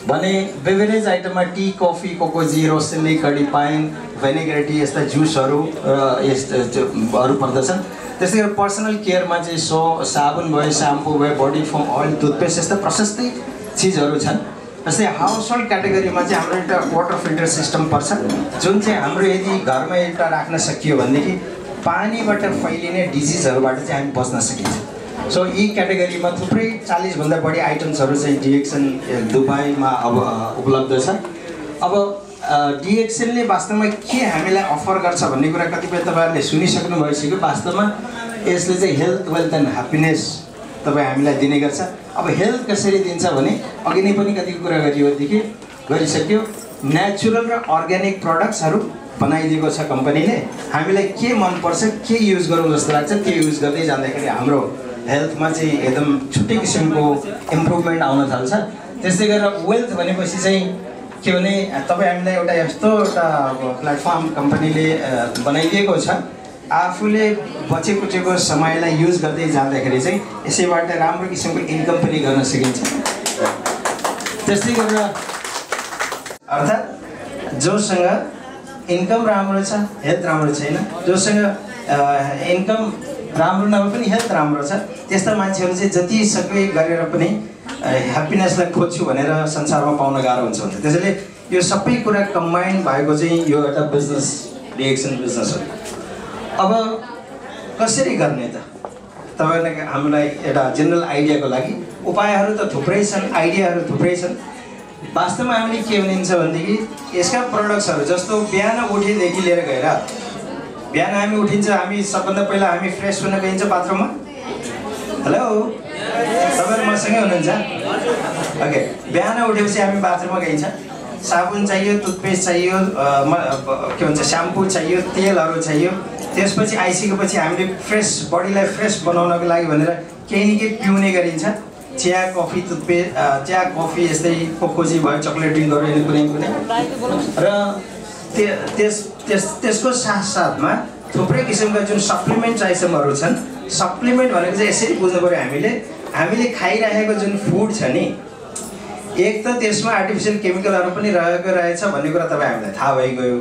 भने बेभरेज आइटममा टी, कफी, कोकोजी, रोसेली, कडी पाइन, भेनेगर टी यस्ता जुसहरू यस्ताहरू पर्दछन्। त्यस्तै गरी पर्सनल केयरमा चाहिँ साबुन भयो, स्याम्पू भयो, बडी फोम ओइल, टुथपेस्ट यस्ता प्रशस्तै चिजहरू छन्। जस्तै हाउस होल्ड क्याटेगोरीमा चाहिँ हाम्रो एउटा वाटर फिल्टर सिस्टम पर्छ, जुन चाहिँ हाम्रो यदि घरमा एउटा राख्न सकियो भनेदेखि पानीबाट फैलिने डिजिजहरूबाट चाहिँ हामी बच्न सकिन्छ। सो यी क्याटेगोरीमा थुप्रै 40 भन्दा बढी आइटम्सहरू चाहिँ डिएक्सन दुबईमा अब उपलब्ध छ। अब डिएक्सएलले वास्तवमा के हामीलाई अफर गर्छ भन्ने कुरा कतिपय तपाईँहरूले सुनिसक्नु भइसक्यो। वास्तवमा यसले चाहिँ हेल्थ, वेल्थ एन्ड ह्याप्पिनेस तपाईँ हामीलाई दिने गर्छ। अब हेल्थ कसरी दिन्छ भने अघि नै पनि कति कुरा गरिसक्यो। नेचुरल र अर्ग्यानिक प्रडक्ट्सहरू बनाइदिएको छ कम्पनीले। हामीलाई के मनपर्छ, के युज गरौँ जस्तो लाग्छ त्यो युज गर्दै जाँदाखेरि हाम्रो हेल्थमा चाहिँ एकदम छुट्टै किसिमको इम्प्रुभमेन्ट आउन थाल्छ। त्यस्तै गरेर वेल्थ भनेपछि चाहिँ के भने तपाईँ हामीलाई एउटा यस्तो एउटा प्लेटफर्म कम्पनीले बनाइदिएको छ, आफूले बचेकुचेको समयलाई युज गर्दै जाँदाखेरि चाहिँ यसैबाट राम्रो किसिमको इन्कम पनि गर्न सकिन्छ। त्यस्तै गरेर अर्थात् जोसँग इन्कम राम्रो छ, हेल्थ राम्रो छैन, जोसँग इन्कम राम्रो नभए पनि हेल्थ राम्रो छ, त्यस्ता मान्छेहरू चाहिँ जति सबै गरेर पनि ह्याप्पिनेसलाई खोज्छु भनेर संसारमा पाउन गाह्रो हुन्छ। त्यसैले यो सबै कुरा कम्बाइन्ड भएको चाहिँ यो एउटा बिजनेस, डिएक्सन बिजनेस हो। अब कसरी गर्ने त तपाईँलाई हामीलाई एउटा जेनरल आइडियाको लागि उपायहरू त थुप्रै छन्, आइडियाहरू थुप्रै छन्। वास्तवमा हामीले के भनिन्छ भनेदेखि यसका प्रडक्ट्सहरू जस्तो बिहान उठेदेखि लिएर गएर बिहान हामी उठिन्छ, हामी सबभन्दा पहिला हामी फ्रेस हुन गइन्छ बाथरुममा। हेलो, तपाईँहरू मसँगै हुनुहुन्छ? ओके, बिहान उठेपछि हामी बाथरुममा गइन्छ, साबुन चाहियो, टुथपेस्ट चाहियो, के भन्छ स्याम्पू चाहियो, तेलहरू चाहियो। त्यसपछि आइसकेपछि हामीले फ्रेस बडीलाई फ्रेस बनाउनको लागि भनेर केही न केही पिउने गरिन्छ। चिया, कफी, टुथपेस्ट, चिया, कफी यस्तै कोकोजी भयो, चक्लेट ड्रिङ्कहरू कुनै र त्यसको साथसाथमा थुप्रै किसिमका जुन सप्लिमेन्ट आइटमहरू छन्। सप्लिमेन्ट भनेको चाहिँ यसरी बुझ्नु पऱ्यो, हामीले खाइरहेको जुन फुड छ नि, एक त त्यसमा आर्टिफिसियल केमिकलहरू पनि रहेछ भन्ने कुरा तपाईँ हामीलाई थाहा भइगयो।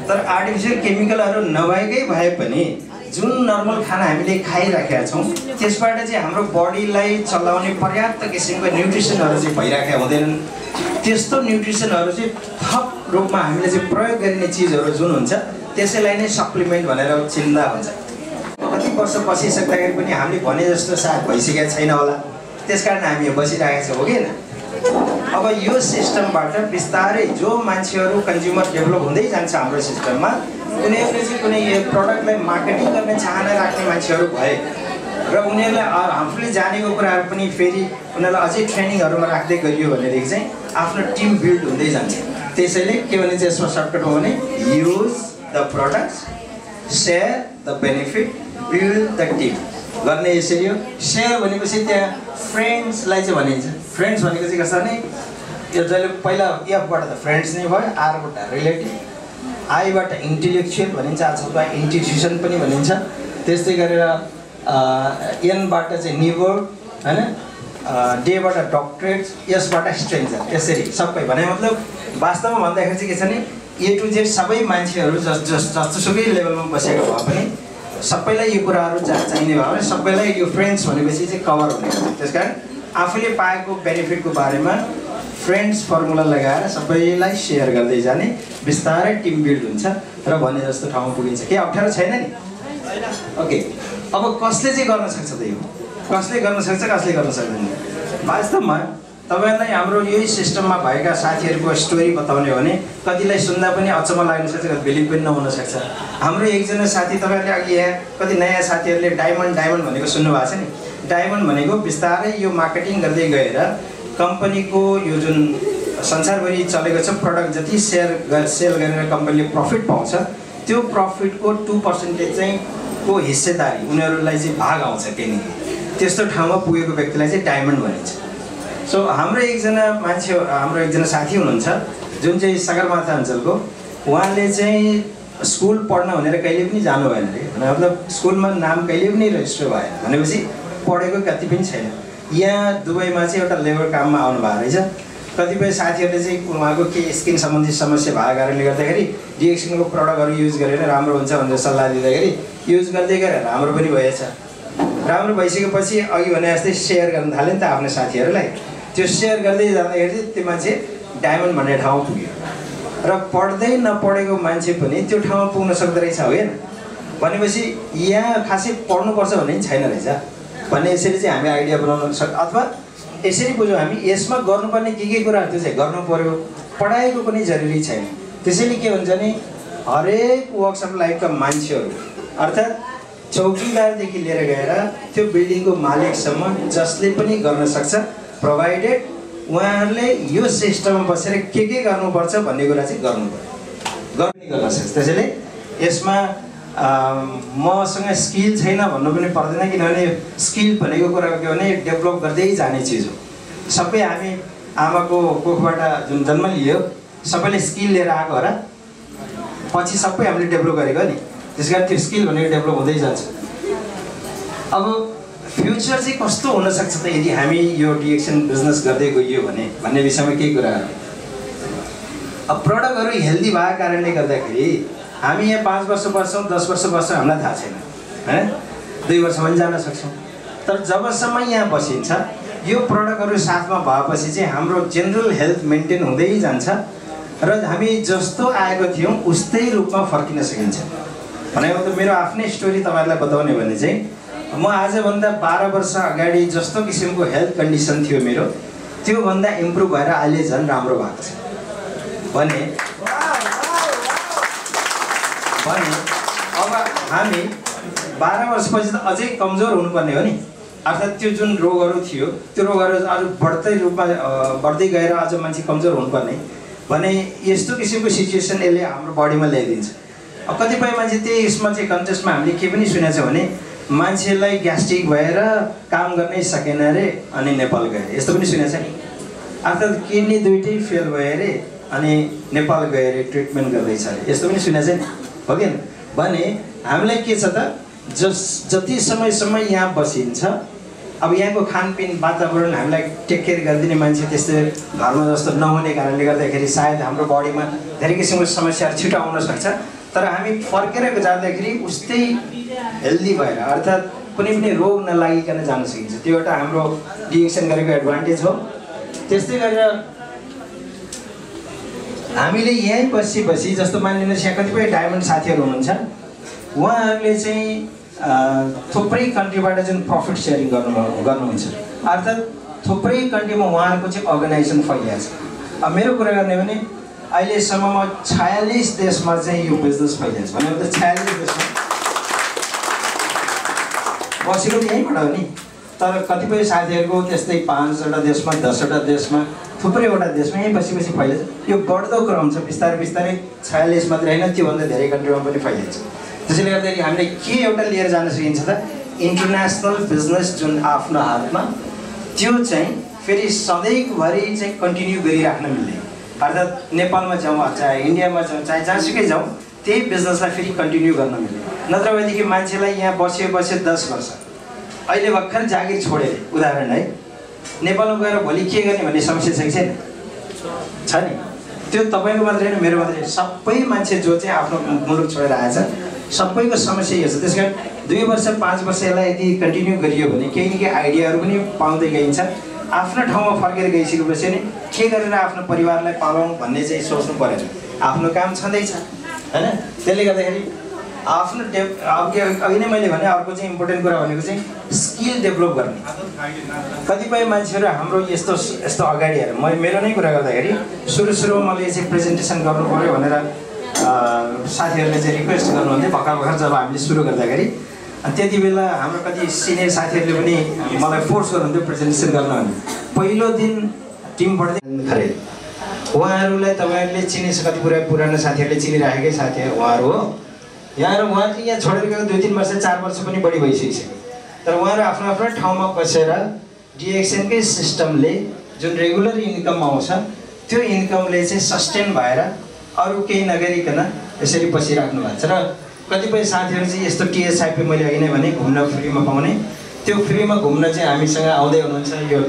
तर आर्टिफिसियल केमिकलहरू नभएकै भए पनि जुन नर्मल खाना हामीले खाइराखेका छौँ त्यसबाट चाहिँ हाम्रो बडीलाई चलाउने पर्याप्त किसिमको न्युट्रिसनहरू चाहिँ भइराखेका हुँदैनन्। त्यस्तो न्युट्रिसनहरू चाहिँ थप रूपमा हामीले चाहिँ प्रयोग गरिने चिजहरू जुन हुन्छ त्यसैलाई नै सप्लिमेन्ट भनेर चिन्ता हुन्छ। कति वर्ष बसिसक्दाखेरि पनि हामीले भने जस्तो सायद भइसकेको छैन होला, त्यसकारण हामी यो बसिरहेका छौँ, हो कि होइन? अब यो सिस्टमबाट बिस्तारै जो मान्छेहरू कन्ज्युमर डेभलप हुँदै जान्छ हाम्रो सिस्टममा, उनीहरूले चाहिँ कुनै यो प्रडक्टलाई मार्केटिङ गर्ने चाहना राख्ने मान्छेहरू भए र उनीहरूलाई आफूले जानेको कुराहरू पनि फेरि उनीहरूलाई अझै ट्रेनिङहरूमा राख्दै गरियो भनेदेखि चाहिँ आफ्नो टिम बिल्ड हुँदै जान्छ। त्यसैले के भनिन्छ यसमा सर्टकटमा भने use the products, share the benefit, build the team गर्ने यसरी हो। सेयर भनेपछि त्यहाँ फ्रेन्ड्सलाई चाहिँ भनिन्छ। फ्रेन्ड्स भनेको चाहिँ कस्तो भने यो जहिले पहिला एफबाट त फ्रेन्ड्स नै भयो, आरबाट रिलेटिभ, आईबाट इन्टेलेक्चुअल भनिन्छ अथवा इन्स्टिट्युसन पनि भनिन्छ। त्यस्तै गरेर एनबाट चाहिँ निबोर हैन, डेबाट डक्टरेट, यसबाट स्ट्रेन्जर, यसरी सबै भने मतलब वास्तवमा भन्दाखेरि चाहिँ के छ भने ए टु जेड सबै मान्छेहरू जस्तोसुकै लेभलमा बसेको भए पनि सबैलाई यो कुराहरू चाहिने भयो भने सबैलाई यो फ्रेन्ड्स भनेपछि चाहिँ कभर हुने हुन्छ। त्यस कारण आफूले पाएको बेनिफिटको बारेमा फ्रेन्ड्स फर्मुला लगाएर सबैलाई सेयर गर्दै जाने बिस्तारै टिम बिल्ड हुन्छ र भने जस्तो ठाउँमा पुगिन्छ। केही अप्ठ्यारो छैन नि? ओके, अब कसले चाहिँ गर्न सक्छ त यो? कसले गर्न सक्छ, कसले गर्न सक्दैन? वास्तवमा तपाईँहरूलाई हाम्रो यही सिस्टममा भएका साथीहरूको स्टोरी बताउने हो भने कतिलाई सुन्दा पनि अचम्म लाग्न सक्छ, कति बिलिभ पनि नहुन सक्छ। हाम्रो एकजना साथी तपाईँहरूले अघि यहाँ कति नयाँ साथीहरूले डायमन्ड भनेको सुन्नुभएको छ नि? डायमन्ड भनेको बिस्तारै यो मार्केटिङ गर्दै गएर कम्पनीको यो जुन संसारभरि चलेको छ प्रडक्ट जति सेल गरेर कम्पनीले प्रफिट पाउँछ त्यो प्रफिटको 2% चाहिँ को हिस्सेदारी उनीहरूलाई चाहिँ भाग आउँछ केही न केही। त्यस्तो ठाउँमा पुगेको व्यक्तिलाई चाहिँ डायमन्ड भनिन्छ। सो हाम्रो एकजना साथी हुनुहुन्छ जुन चाहिँ सगरमाथा अञ्चलको, उहाँले चाहिँ स्कुल पढ्न भनेर कहिले पनि जानु भएन अरे, मतलब स्कुलमा नाम कहिले पनि रेजिस्टर भएन भनेपछि पढेको कति पनि छैन। यहाँ दुबईमा चाहिँ एउटा लेबर काममा आउनु भएको रहेछ। कतिपय साथीहरूले चाहिँ उहाँको के स्किन सम्बन्धी समस्या भएको कारणले गर्दाखेरि डिएक्सनको प्रडक्टहरू युज गरेर राम्रो हुन्छ भनेर सल्लाह दिँदाखेरि युज गर्दै गएर राम्रो पनि भएछ। राम्रो भइसकेपछि अघि भने जस्तै सेयर गर्न थाल्यो नि त आफ्नो साथीहरूलाई। त्यो सेयर गर्दै जाँदाखेरि चाहिँ त्यो मान्छे डायमन्ड भन्ने ठाउँमा पुग्यो र पढ्दै नपढेको मान्छे पनि त्यो ठाउँमा पुग्न सक्दो रहेछ होइन भनेपछि यहाँ खासै पढ्नुपर्छ भन्ने पनि छैन रहेछ भन्ने यसरी चाहिँ हामी आइडिया बनाउन अथवा यसरी बुझौँ हामी यसमा गर्नुपर्ने के कुराहरू त्यो चाहिँ गर्नु पर्यो। पढाइको पनि जरुरी छैन। त्यसैले के भन्छ भने हरेक वर्कसप लाइफका मान्छेहरू अर्थात् चौकीदारदेखि लिएर गएर त्यो बिल्डिङको मालिकसम्म जसले पनि गर्न सक्छ प्रोभाइडेड उहाँहरूले यो सिस्टममा बसेर के गर्नुपर्छ भन्ने कुरा चाहिँ गर्नु पर्यो, गर्न सक्छ। त्यसैले यसमा मसँग स्किल छैन भन्नु पनि पर्दैन किनभने स्किल भनेको कुरा के भने डेभलप गर्दै जाने चिज हो। सबै हामी आमाको कोखबाट जुन जन्म लियो सबैले स्किल लिएर आएको हो र पछि सबै हामीले डेभलप गरेको नि, त्यस कारण त्यो स्किल भनेको डेभलप हुँदै जान्छ। अब फ्युचर चाहिँ कस्तो हुनसक्छ त यदि हामी यो डिएक्सन बिजनेस गर्दै गइयो भने भन्ने विषयमा केही कुराहरू। अब प्रडक्टहरू हेल्दी भएको कारणले गर्दाखेरि हामी यहाँ 5 वर्ष बस्छौँ 10 वर्ष बस्छौँ हामीलाई थाहा छैन होइन, 2 वर्षमा पनि जान सक्छौँ। तर जबसम्म यहाँ बसिन्छ यो प्रडक्टहरू साथमा भएपछि चाहिँ हाम्रो जेनरल हेल्थ मेन्टेन हुँदै जान्छ र हामी जस्तो आएको थियौँ उस्तै रूपमा फर्किन सकिन्छ। भनेको त मेरो आफ्नै स्टोरी तपाईँहरूलाई बताउने भने चाहिँ म आजभन्दा 12 वर्ष अगाडि जस्तो किसिमको हेल्थ कन्डिसन थियो मेरो त्योभन्दा इम्प्रुभ भएर अहिले झन् राम्रो भएको छ भने अब हामी 12 वर्षपछि त अझै कमजोर हुनुपर्ने हो नि। अर्थात् त्यो जुन रोगहरू थियो त्यो रोगहरू अझ बढ्दै गएर अझ मान्छे कमजोर हुनुपर्ने भने यस्तो किसिमको सिचुएसन यसले हाम्रो बडीमा ल्याइदिन्छ। अब कतिपय मान्छे त्यही यसमा चाहिँ कन्टेस्टमा हामीले के पनि सुनेको छ भने मान्छेलाई ग्यास्ट्रिक भएर काम गर्नै सकेन अरे अनि नेपाल गए, यस्तो पनि सुनेको छ नि। अर्थात् किडनी दुइटै फेल भयो अरे अनि नेपाल गए अरे ट्रिटमेन्ट गर्दैछ अरे, यस्तो पनि सुनेको छ नि, हो कि भने हामीलाई के छ त जति समयसम्म यहाँ बसिन्छ अब यहाँको खानपिन वातावरण हामीलाई टेक केयर गरिदिने मान्छे त्यस्तो घरमा जस्तो नहुने कारणले गर्दाखेरि सायद हाम्रो बडीमा धेरै किसिमको समस्याहरू छिटो आउन सक्छ। तर हामी फर्केर जाँदाखेरि उस्तै हेल्दी भएर अर्थात् कुनै पनि रोग नलागिकन जान सकिन्छ। त्यो एउटा हाम्रो डिएक्सन गरेको एडभान्टेज हो। त्यस्तै गरेर हामीले यहीँ बसी जस्तो मानिलिनुहोस् यहाँ कतिपय डायमन्ड साथीहरू हुनुहुन्छ उहाँहरूले चाहिँ थुप्रै कन्ट्रीबाट जुन प्रफिट सेयरिङ गर्नुहुन्छ अर्थात् थुप्रै कन्ट्रीमा उहाँहरूको चाहिँ अर्गनाइजेसन फैलिएको छ। अब मेरो कुरा गर्ने भने अहिलेसम्ममा 46 देशमा चाहिँ यो बिजनेस फैलिएको छ भनेको त 46 देशमा बसेको त यहीँबाट हो नि। तर कतिपय साथीहरूको त्यस्तै 5वटा देशमा 10वटा देशमा थुप्रैवटा देशमा यहीँ बसी फैलिएको छ। यो बढ्दो क्रम छ, बिस्तारै 46 मात्रै होइन त्योभन्दा धेरै कन्ट्रीमा पनि फैलिएको छ। त्यसैले गर्दाखेरि हामीले के एउटा लिएर जान सकिन्छ त इन्टरनेसनल बिजनेस जुन आफ्नो हातमा त्यो चाहिँ फेरि सधैँभरि चाहिँ कन्टिन्यू गरिराख्न मिल्ने अर्थात् नेपालमा जाउँ चाहे इन्डियामा जाउँ चाहे जहाँसुकै जाउँ त्यही बिजनेसलाई फेरि कन्टिन्यू गर्न मिल्यो। नत्र भएदेखि मान्छेलाई यहाँ बस्यो 10 वर्ष अहिले भर्खर जागिर छोडे उदाहरण है, नेपालमा गएर भोलि के गर्ने भन्ने समस्या छ कि छैन? छ नि। त्यो तपाईँको मात्रै होइन मेरो मात्रै, सबै मान्छे जो चाहिँ आफ्नो मुलुक छोडेर आएछ सबैको समस्या यो छ। त्यस कारण 2 वर्ष 5 वर्ष यसलाई यदि कन्टिन्यू गरियो भने केही न केही आइडियाहरू पनि पाउँदै गइन्छ। आफ्नो ठाउँमा फर्केर गइसकेपछि नि के गरेर आफ्नो परिवारलाई पालौँ भन्ने चाहिँ सोच्नु परेन, आफ्नो काम छँदैछ हैन। त्यसले गर्दाखेरि आफ्नो अघि नै मैले भने अर्को चाहिँ इम्पोर्टेन्ट कुरा भनेको चाहिँ स्किल डेभलप गर्ने। कतिपय मान्छेहरू हाम्रो यस्तो अगाडि आएर मेरो नै कुरा गर्दाखेरि सुरुमा मैले चाहिँ प्रेजेन्टेसन गर्नु पऱ्यो भनेर साथीहरूले चाहिँ रिक्वेस्ट गर्नुहुन्थ्यो भर्खर जब हामीले सुरु गर्दाखेरि। त्यति बेला हाम्रो कति सिनियर साथीहरूले पनि मलाई फोर्स गर्नुहुन्थ्यो प्रेजेन्टेसन गर्न भने। पहिलो दिन टिम बढ्दै खरे उहाँहरूलाई तपाईँहरूले चिनिस कति पुरानो साथीहरूले चिनिराखेकै साथी उहाँहरू हो। उहाँ चाहिँ यहाँ छोडेर गएको 2-3 वर्ष 4 वर्ष पनि बढी भइसकिसक्यो। तर उहाँहरू आफ्नो आफ्नो ठाउँमा बसेर डिएक्सनकै सिस्टमले जुन रेगुलर इन्कम आउँछ त्यो इन्कमले चाहिँ सस्टेन भएर अरू केही नगरिकन यसरी बसिराख्नु भएको छ। र कतिपय साथीहरू चाहिँ यस्तो टिएसआइपी मैले अघि नै भने घुम्न फ्रीमा पाउने, त्यो फ्रीमा घुम्न चाहिँ हामीसँग आउँदै हुनुहुन्छ यो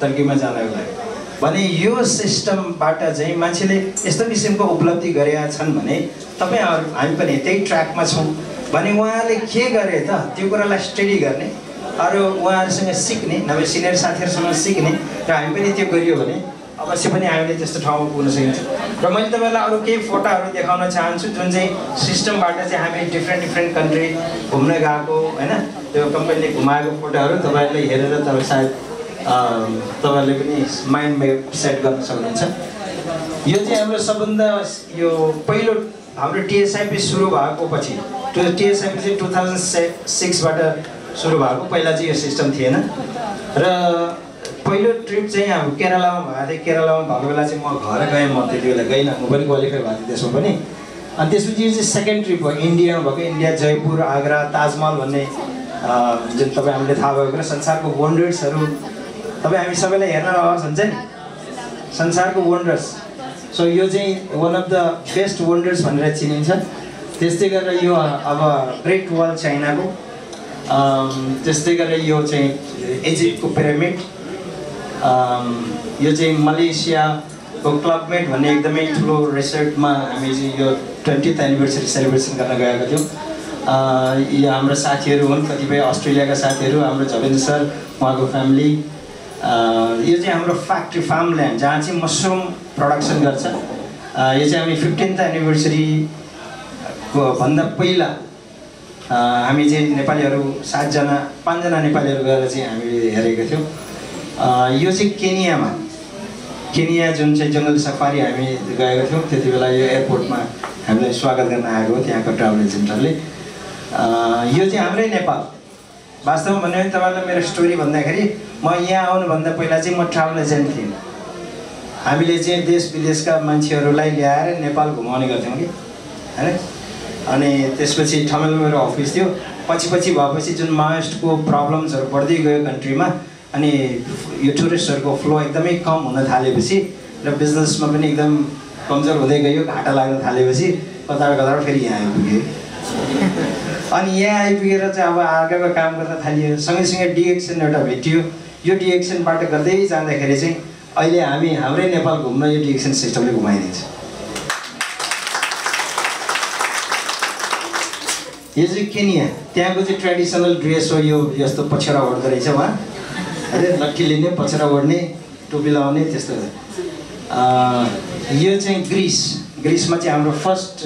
टर्कीमा जानको लागि भने यो सिस्टमबाट चाहिँ मान्छेले यस्तो किसिमको उपलब्धि गरेका छन् भने तपाईँहरू हामी पनि त्यही ट्र्याकमा छौँ भने उहाँले के गरे त त्यो कुरालाई स्टडी गर्ने अरू उहाँहरूसँग सिक्ने नभए सिनियर साथीहरूसँग सिक्ने र हामी पनि त्यो गरियो भने अवश्य पनि हामीले त्यस्तो ठाउँमा पुग्न सकिन्छ। र मैले तपाईँलाई अरू केही फोटोहरू देखाउन चाहन्छु जुन चाहिँ सिस्टमबाट चाहिँ हामी डिफ्रेन्ट कन्ट्री घुम्न गएको होइन, त्यो कम्पनीले घुमाएको फोटोहरू तपाईँहरूले हेरेर तपाईँ सायद तपाईँहरूले पनि माइन्ड म्याप सेट गर्न सक्नुहुन्छ। यो चाहिँ हाम्रो सबभन्दा यो पहिलो हाम्रो टिएसआइपी सुरु भएको पछि टिएसआइपी चाहिँ 2006बाट सुरु भएको, पहिला चाहिँ यो सिस्टम थिएन। र पहिलो ट्रिप चाहिँ अब केरलामा भएको थियो। केरलामा भएको बेला चाहिँ म घर गएँ, म त्यति बेला गइनँ, म पनि क्वालिफाई भएको थिएँ त्यसमा पनि। अनि त्यसपछि यो चाहिँ सेकेन्ड ट्रिप हो इन्डियामा भएको। इन्डिया जयपुर आग्रा ताजमहल भन्ने जुन तपाईँ हामीले थाहा भएको कुरा संसारको वन्डर्सहरू तपाईँ हामी सबैलाई हेर्न आवाज हुन्छ नि संसारको वन्डर्स। सो यो चाहिँ one of the best wonders भनेर चिनिन्छ। त्यस्तै गरेर यो अब ग्रेट वाल चाइनाको, त्यस्तै गरेर यो चाहिँ इजिप्टको पिरामिड, यो चाहिँ मलेसियाको क्लबमेट भन्ने एकदमै ठुलो रिसोर्टमा हामी चाहिँ यो 20th एनिभर्सरी सेलिब्रेसन गर्न गएका थियौँ। यो हाम्रो साथीहरू हुन्, कतिपय अस्ट्रेलियाका साथीहरू, हाम्रो झवेन्द्र सर उहाँको फ्यामिली। यो चाहिँ हाम्रो फ्याक्ट्री फार्मल्यान्ड जहाँ चाहिँ मसरुम प्रडक्सन गर्छ। यो चाहिँ हामी 15th एनिभर्सरीको भन्दा पहिला हामी चाहिँ नेपालीहरू 5जना नेपालीहरू गएर चाहिँ हामीले हेरेका थियौँ। यो चाहिँ केनिया जुन चाहिँ जङ्गल सफारी हामी गएका थियौँ। त्यति बेला यो एयरपोर्टमा हामीलाई स्वागत गर्न आएको हो त्यहाँको ट्राभल एजेन्टहरूले। यो चाहिँ हाम्रै नेपाल। वास्तवमा भन्यो भने तपाईँलाई मेरो स्टोरी भन्दाखेरि म यहाँ आउनुभन्दा पहिला चाहिँ म ट्राभल एजेन्ट थिएँ। हामीले चाहिँ देश विदेशका मान्छेहरूलाई ल्याएर नेपाल घुमाउने गर्थ्यौँ कि होइन। अनि त्यसपछि ठमेलमा मेरो अफिस थियो। पछि भएपछि जुन माओइस्टको प्रब्लम्सहरू बढ्दै गयो कन्ट्रीमा अनि यो टुरिस्टहरूको फ्लो एकदमै कम हुन थालेपछि र बिजनेसमा पनि एकदम कमजोर हुँदै गयो, घाटा लाग्न थालेपछि कताबाट फेरि यहाँ आइपुग्यो। अनि यहाँ आइपुगेर चाहिँ अब अर्काको काम गर्न थालियो। सँगैसँगै डिएक्सन एउटा भेटियो। यो डिएक्सनबाट गर्दै जाँदाखेरि चाहिँ अहिले हामी हाम्रै नेपाल घुम्न यो डिएक्सन सिस्टमले घुमाइदिन्छ। यो चाहिँ केनिया, त्यहाँको चाहिँ ट्रेडिसनल ड्रेस हो। यो यस्तो पछ्यौरा ओढ्दो रहेछ उहाँ, अरे लट्ठी लिने पछ्यौरा ओढ्ने टोपी लगाउने त्यस्तो। यो चाहिँ ग्रिसमा चाहिँ हाम्रो फर्स्ट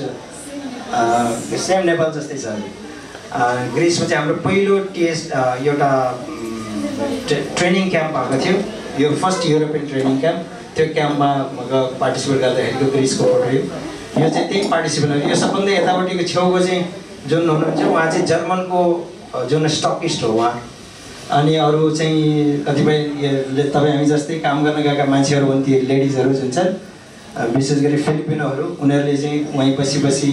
सेम नेपाल जस्तै छ। ग्रिसमा चाहिँ हाम्रो पहिलो एउटा ट्रेनिङ क्याम्प भएको थियो। यो फर्स्ट युरोपियन ट्रेनिङ क्याम्प, त्यो क्याम्पमा पार्टिसिपेट गर्दाखेरिको ग्रिसको फोटो यो चाहिँ त्यही पार्टिसिपेट। यो सबभन्दा यतापट्टिको छेउको चाहिँ जुन हुनुहुन्छ उहाँ चाहिँ जर्मनको जुन स्टकिस्ट हो उहाँ। अनि अरू चाहिँ कतिपय तपाईँ हामी जस्तै काम गर्न गएका मान्छेहरू हुन्, ती लेडिजहरू जुन छन् विशेष गरी फिलिपिनोहरू, उनीहरूले चाहिँ वहीँ बसी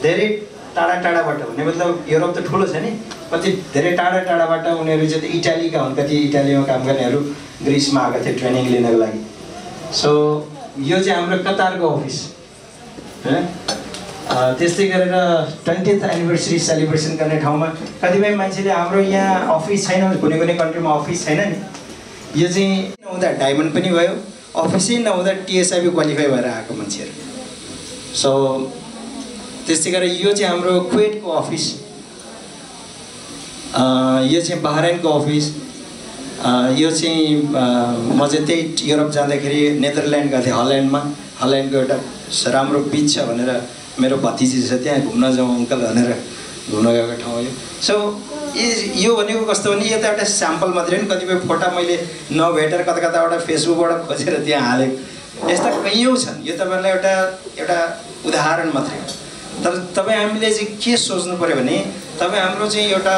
धेरै टाढाबाट हुने मतलब युरोप त ठुलो छ नि, कति धेरै टाढाबाट उनीहरू चाहिँ इटालीका हुन्। कति इटालीमा काम गर्नेहरू ग्रिसमा आएका थिए ट्रेनिङ लिनको लागि। सो यो चाहिँ हाम्रो कतारको अफिस हैन त्यस्तै गरेर 20th एनिभर्सरी सेलिब्रेसन गर्ने ठाउँमा कतिपय मान्छेले हाम्रो यहाँ अफिस छैन कुनै कुनै कन्ट्रीमा अफिस छैन नि यो चाहिँ नहुँदा डायमन्ड पनि भयो अफिसै नहुँदा टिएसआइबी क्वालिफाई भएर आएको मान्छेहरू सो त्यस्तै गरेर यो चाहिँ हाम्रो कुवेटको अफिस यो चाहिँ बहराइनको अफिस यो चाहिँ म चाहिँ त्यही युरोप जाँदाखेरि नेदरल्यान्ड गएको थिएँ हल्यान्डको एउटा राम्रो बिच छ भनेर मेरो भतिजी छ त्यहाँ घुम्न जाउँ अङ्कल भनेर घुम्न गएको ठाउँ यो सो यो भनेको कस्तो भने यो त एउटा स्याम्पल मात्रै हो नि कतिपय फोटो मैले नभेटेर कता कताबाट फेसबुकबाट खोजेर त्यहाँ हालेको यस्ता कैयौँ छन् यो तपाईँहरूलाई एउटा उदाहरण मात्रै हो तर तपाईँ हामीले चाहिँ के सोच्नु पऱ्यो भने तपाईँ हाम्रो चाहिँ एउटा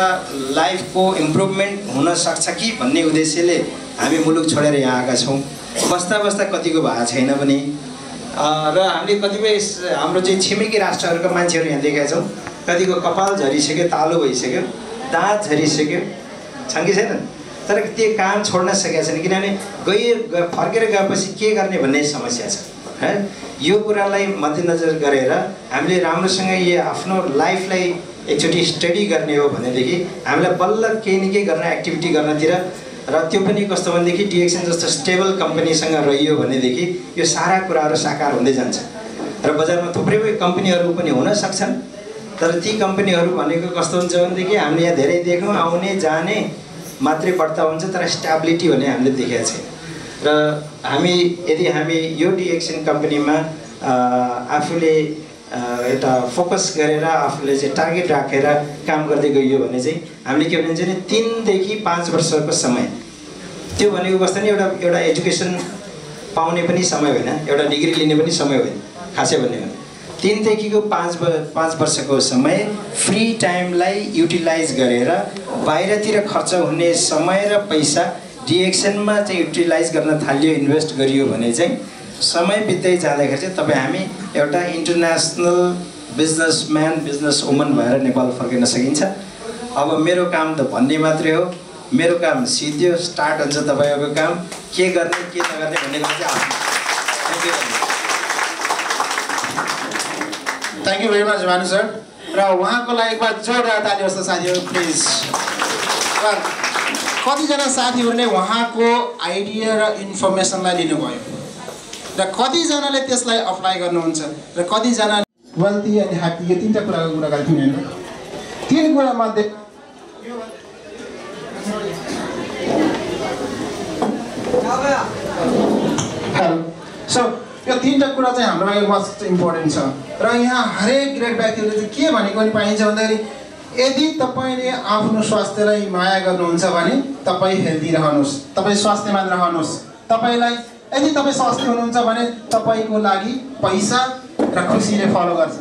लाइफको इम्प्रुभमेन्ट हुनसक्छ कि भन्ने उद्देश्यले हामी मुलुक छोडेर यहाँ आएका छौँ बस्दा बस्दा कतिको भएको छैन पनि र हामीले कतिपय हाम्रो चाहिँ छिमेकी राष्ट्रहरूका मान्छेहरू यहाँ देखेका छौँ कतिको कपाल झरिसक्यो तालु भइसक्यो दाँत झरिसक्यो छन् कि छैनन् तर त्यो काम छोड्न सकेका छैन किनभने फर्केर गएपछि के गर्ने भन्ने समस्या छ है यो कुरालाई मध्यनजर गरेर हामीले राम्रोसँग यो आफ्नो लाइफलाई एकचोटि स्टडी गर्ने हो भनेदेखि हामीलाई बल्ल केही न केही गर्न एक्टिभिटी गर्नतिर र त्यो पनि कस्तो भनेदेखि डिएक्सन जस्तो स्टेबल कम्पनीसँग रहियो भनेदेखि यो सारा कुराहरू साकार हुँदै जान्छ र बजारमा थुप्रै कम्पनीहरू पनि हुन सक्छन् तर ती कम्पनीहरू भनेको कस्तो हुन्छ भनेदेखि हामीले यहाँ धेरै देख्यौँ आउने जाने मात्रै बढ्ता हुन्छ तर स्टेबिलिटी भने हामीले देखेका छैन र यदि हामी यो डिएक्सन कम्पनीमा आफूले एउटा फोकस गरेर आफूले चाहिँ टार्गेट राखेर काम गर्दै गइयो भने चाहिँ हामीले के भनिन्छ भने 3 देखि 5 वर्षको समय त्यो भनेको कस्तो नि एउटा एजुकेसन पाउने पनि समय होइन एउटा डिग्री लिने पनि समय होइन खासै भन्ने हो 3 देखिको 5 वर्षको समय फ्री टाइमलाई युटिलाइज गरेर बाहिरतिर खर्च हुने समय र पैसा डिएक्सनमा चाहिँ युटिलाइज गर्न थालियो इन्भेस्ट गरियो भने चाहिँ समय बित्दै जाँदाखेरि चाहिँ तपाईँ हामी एउटा इन्टरनेसनल बिजनेसम्यान बिजनेसवुमन भएर नेपाल फर्किन सकिन्छ अब मेरो काम त भन्ने मात्रै हो मेरो काम सिद्धियो स्टार्ट हुन्छ तपाईँहरूको काम के गर्ने के नगर्ने भन्ने कुरा चाहिँ आफ्नो thank you very much Bhanu sir र उहाँको लागि एक बार जोरदार ताली होस् त साथीहरू प्लिज कतिजना साथीहरूले उहाँको आइडिया र इन्फर्मेसनलाई लिनुभयो र कतिजनाले त्यसलाई अप्लाई गर्नुहुन्छ र कतिजना वेल्थी अनि ह्याप्पी यो तीनटा कुराको कुरा गरेको थियौँ हैन तीन कुरा मध्ये सो यो तीनटा कुरा चाहिँ हाम्रो लागि मस्ट इम्पोर्टेन्ट छ र यहाँ हरेक ग्रेट व्यक्तिहरूले चाहिँ के भनेको पनि पाइन्छ भन्दाखेरि यदि तपाईँले आफ्नो स्वास्थ्यलाई माया गर्नुहुन्छ भने तपाईँ हेल्दी रहनुहोस् तपाईँ स्वास्थ्यमान रहनुहोस् तपाईँलाई यदि तपाईँ स्वास्थ्य हुनुहुन्छ भने तपाईँको लागि पैसा र खुसीले फलो गर्छ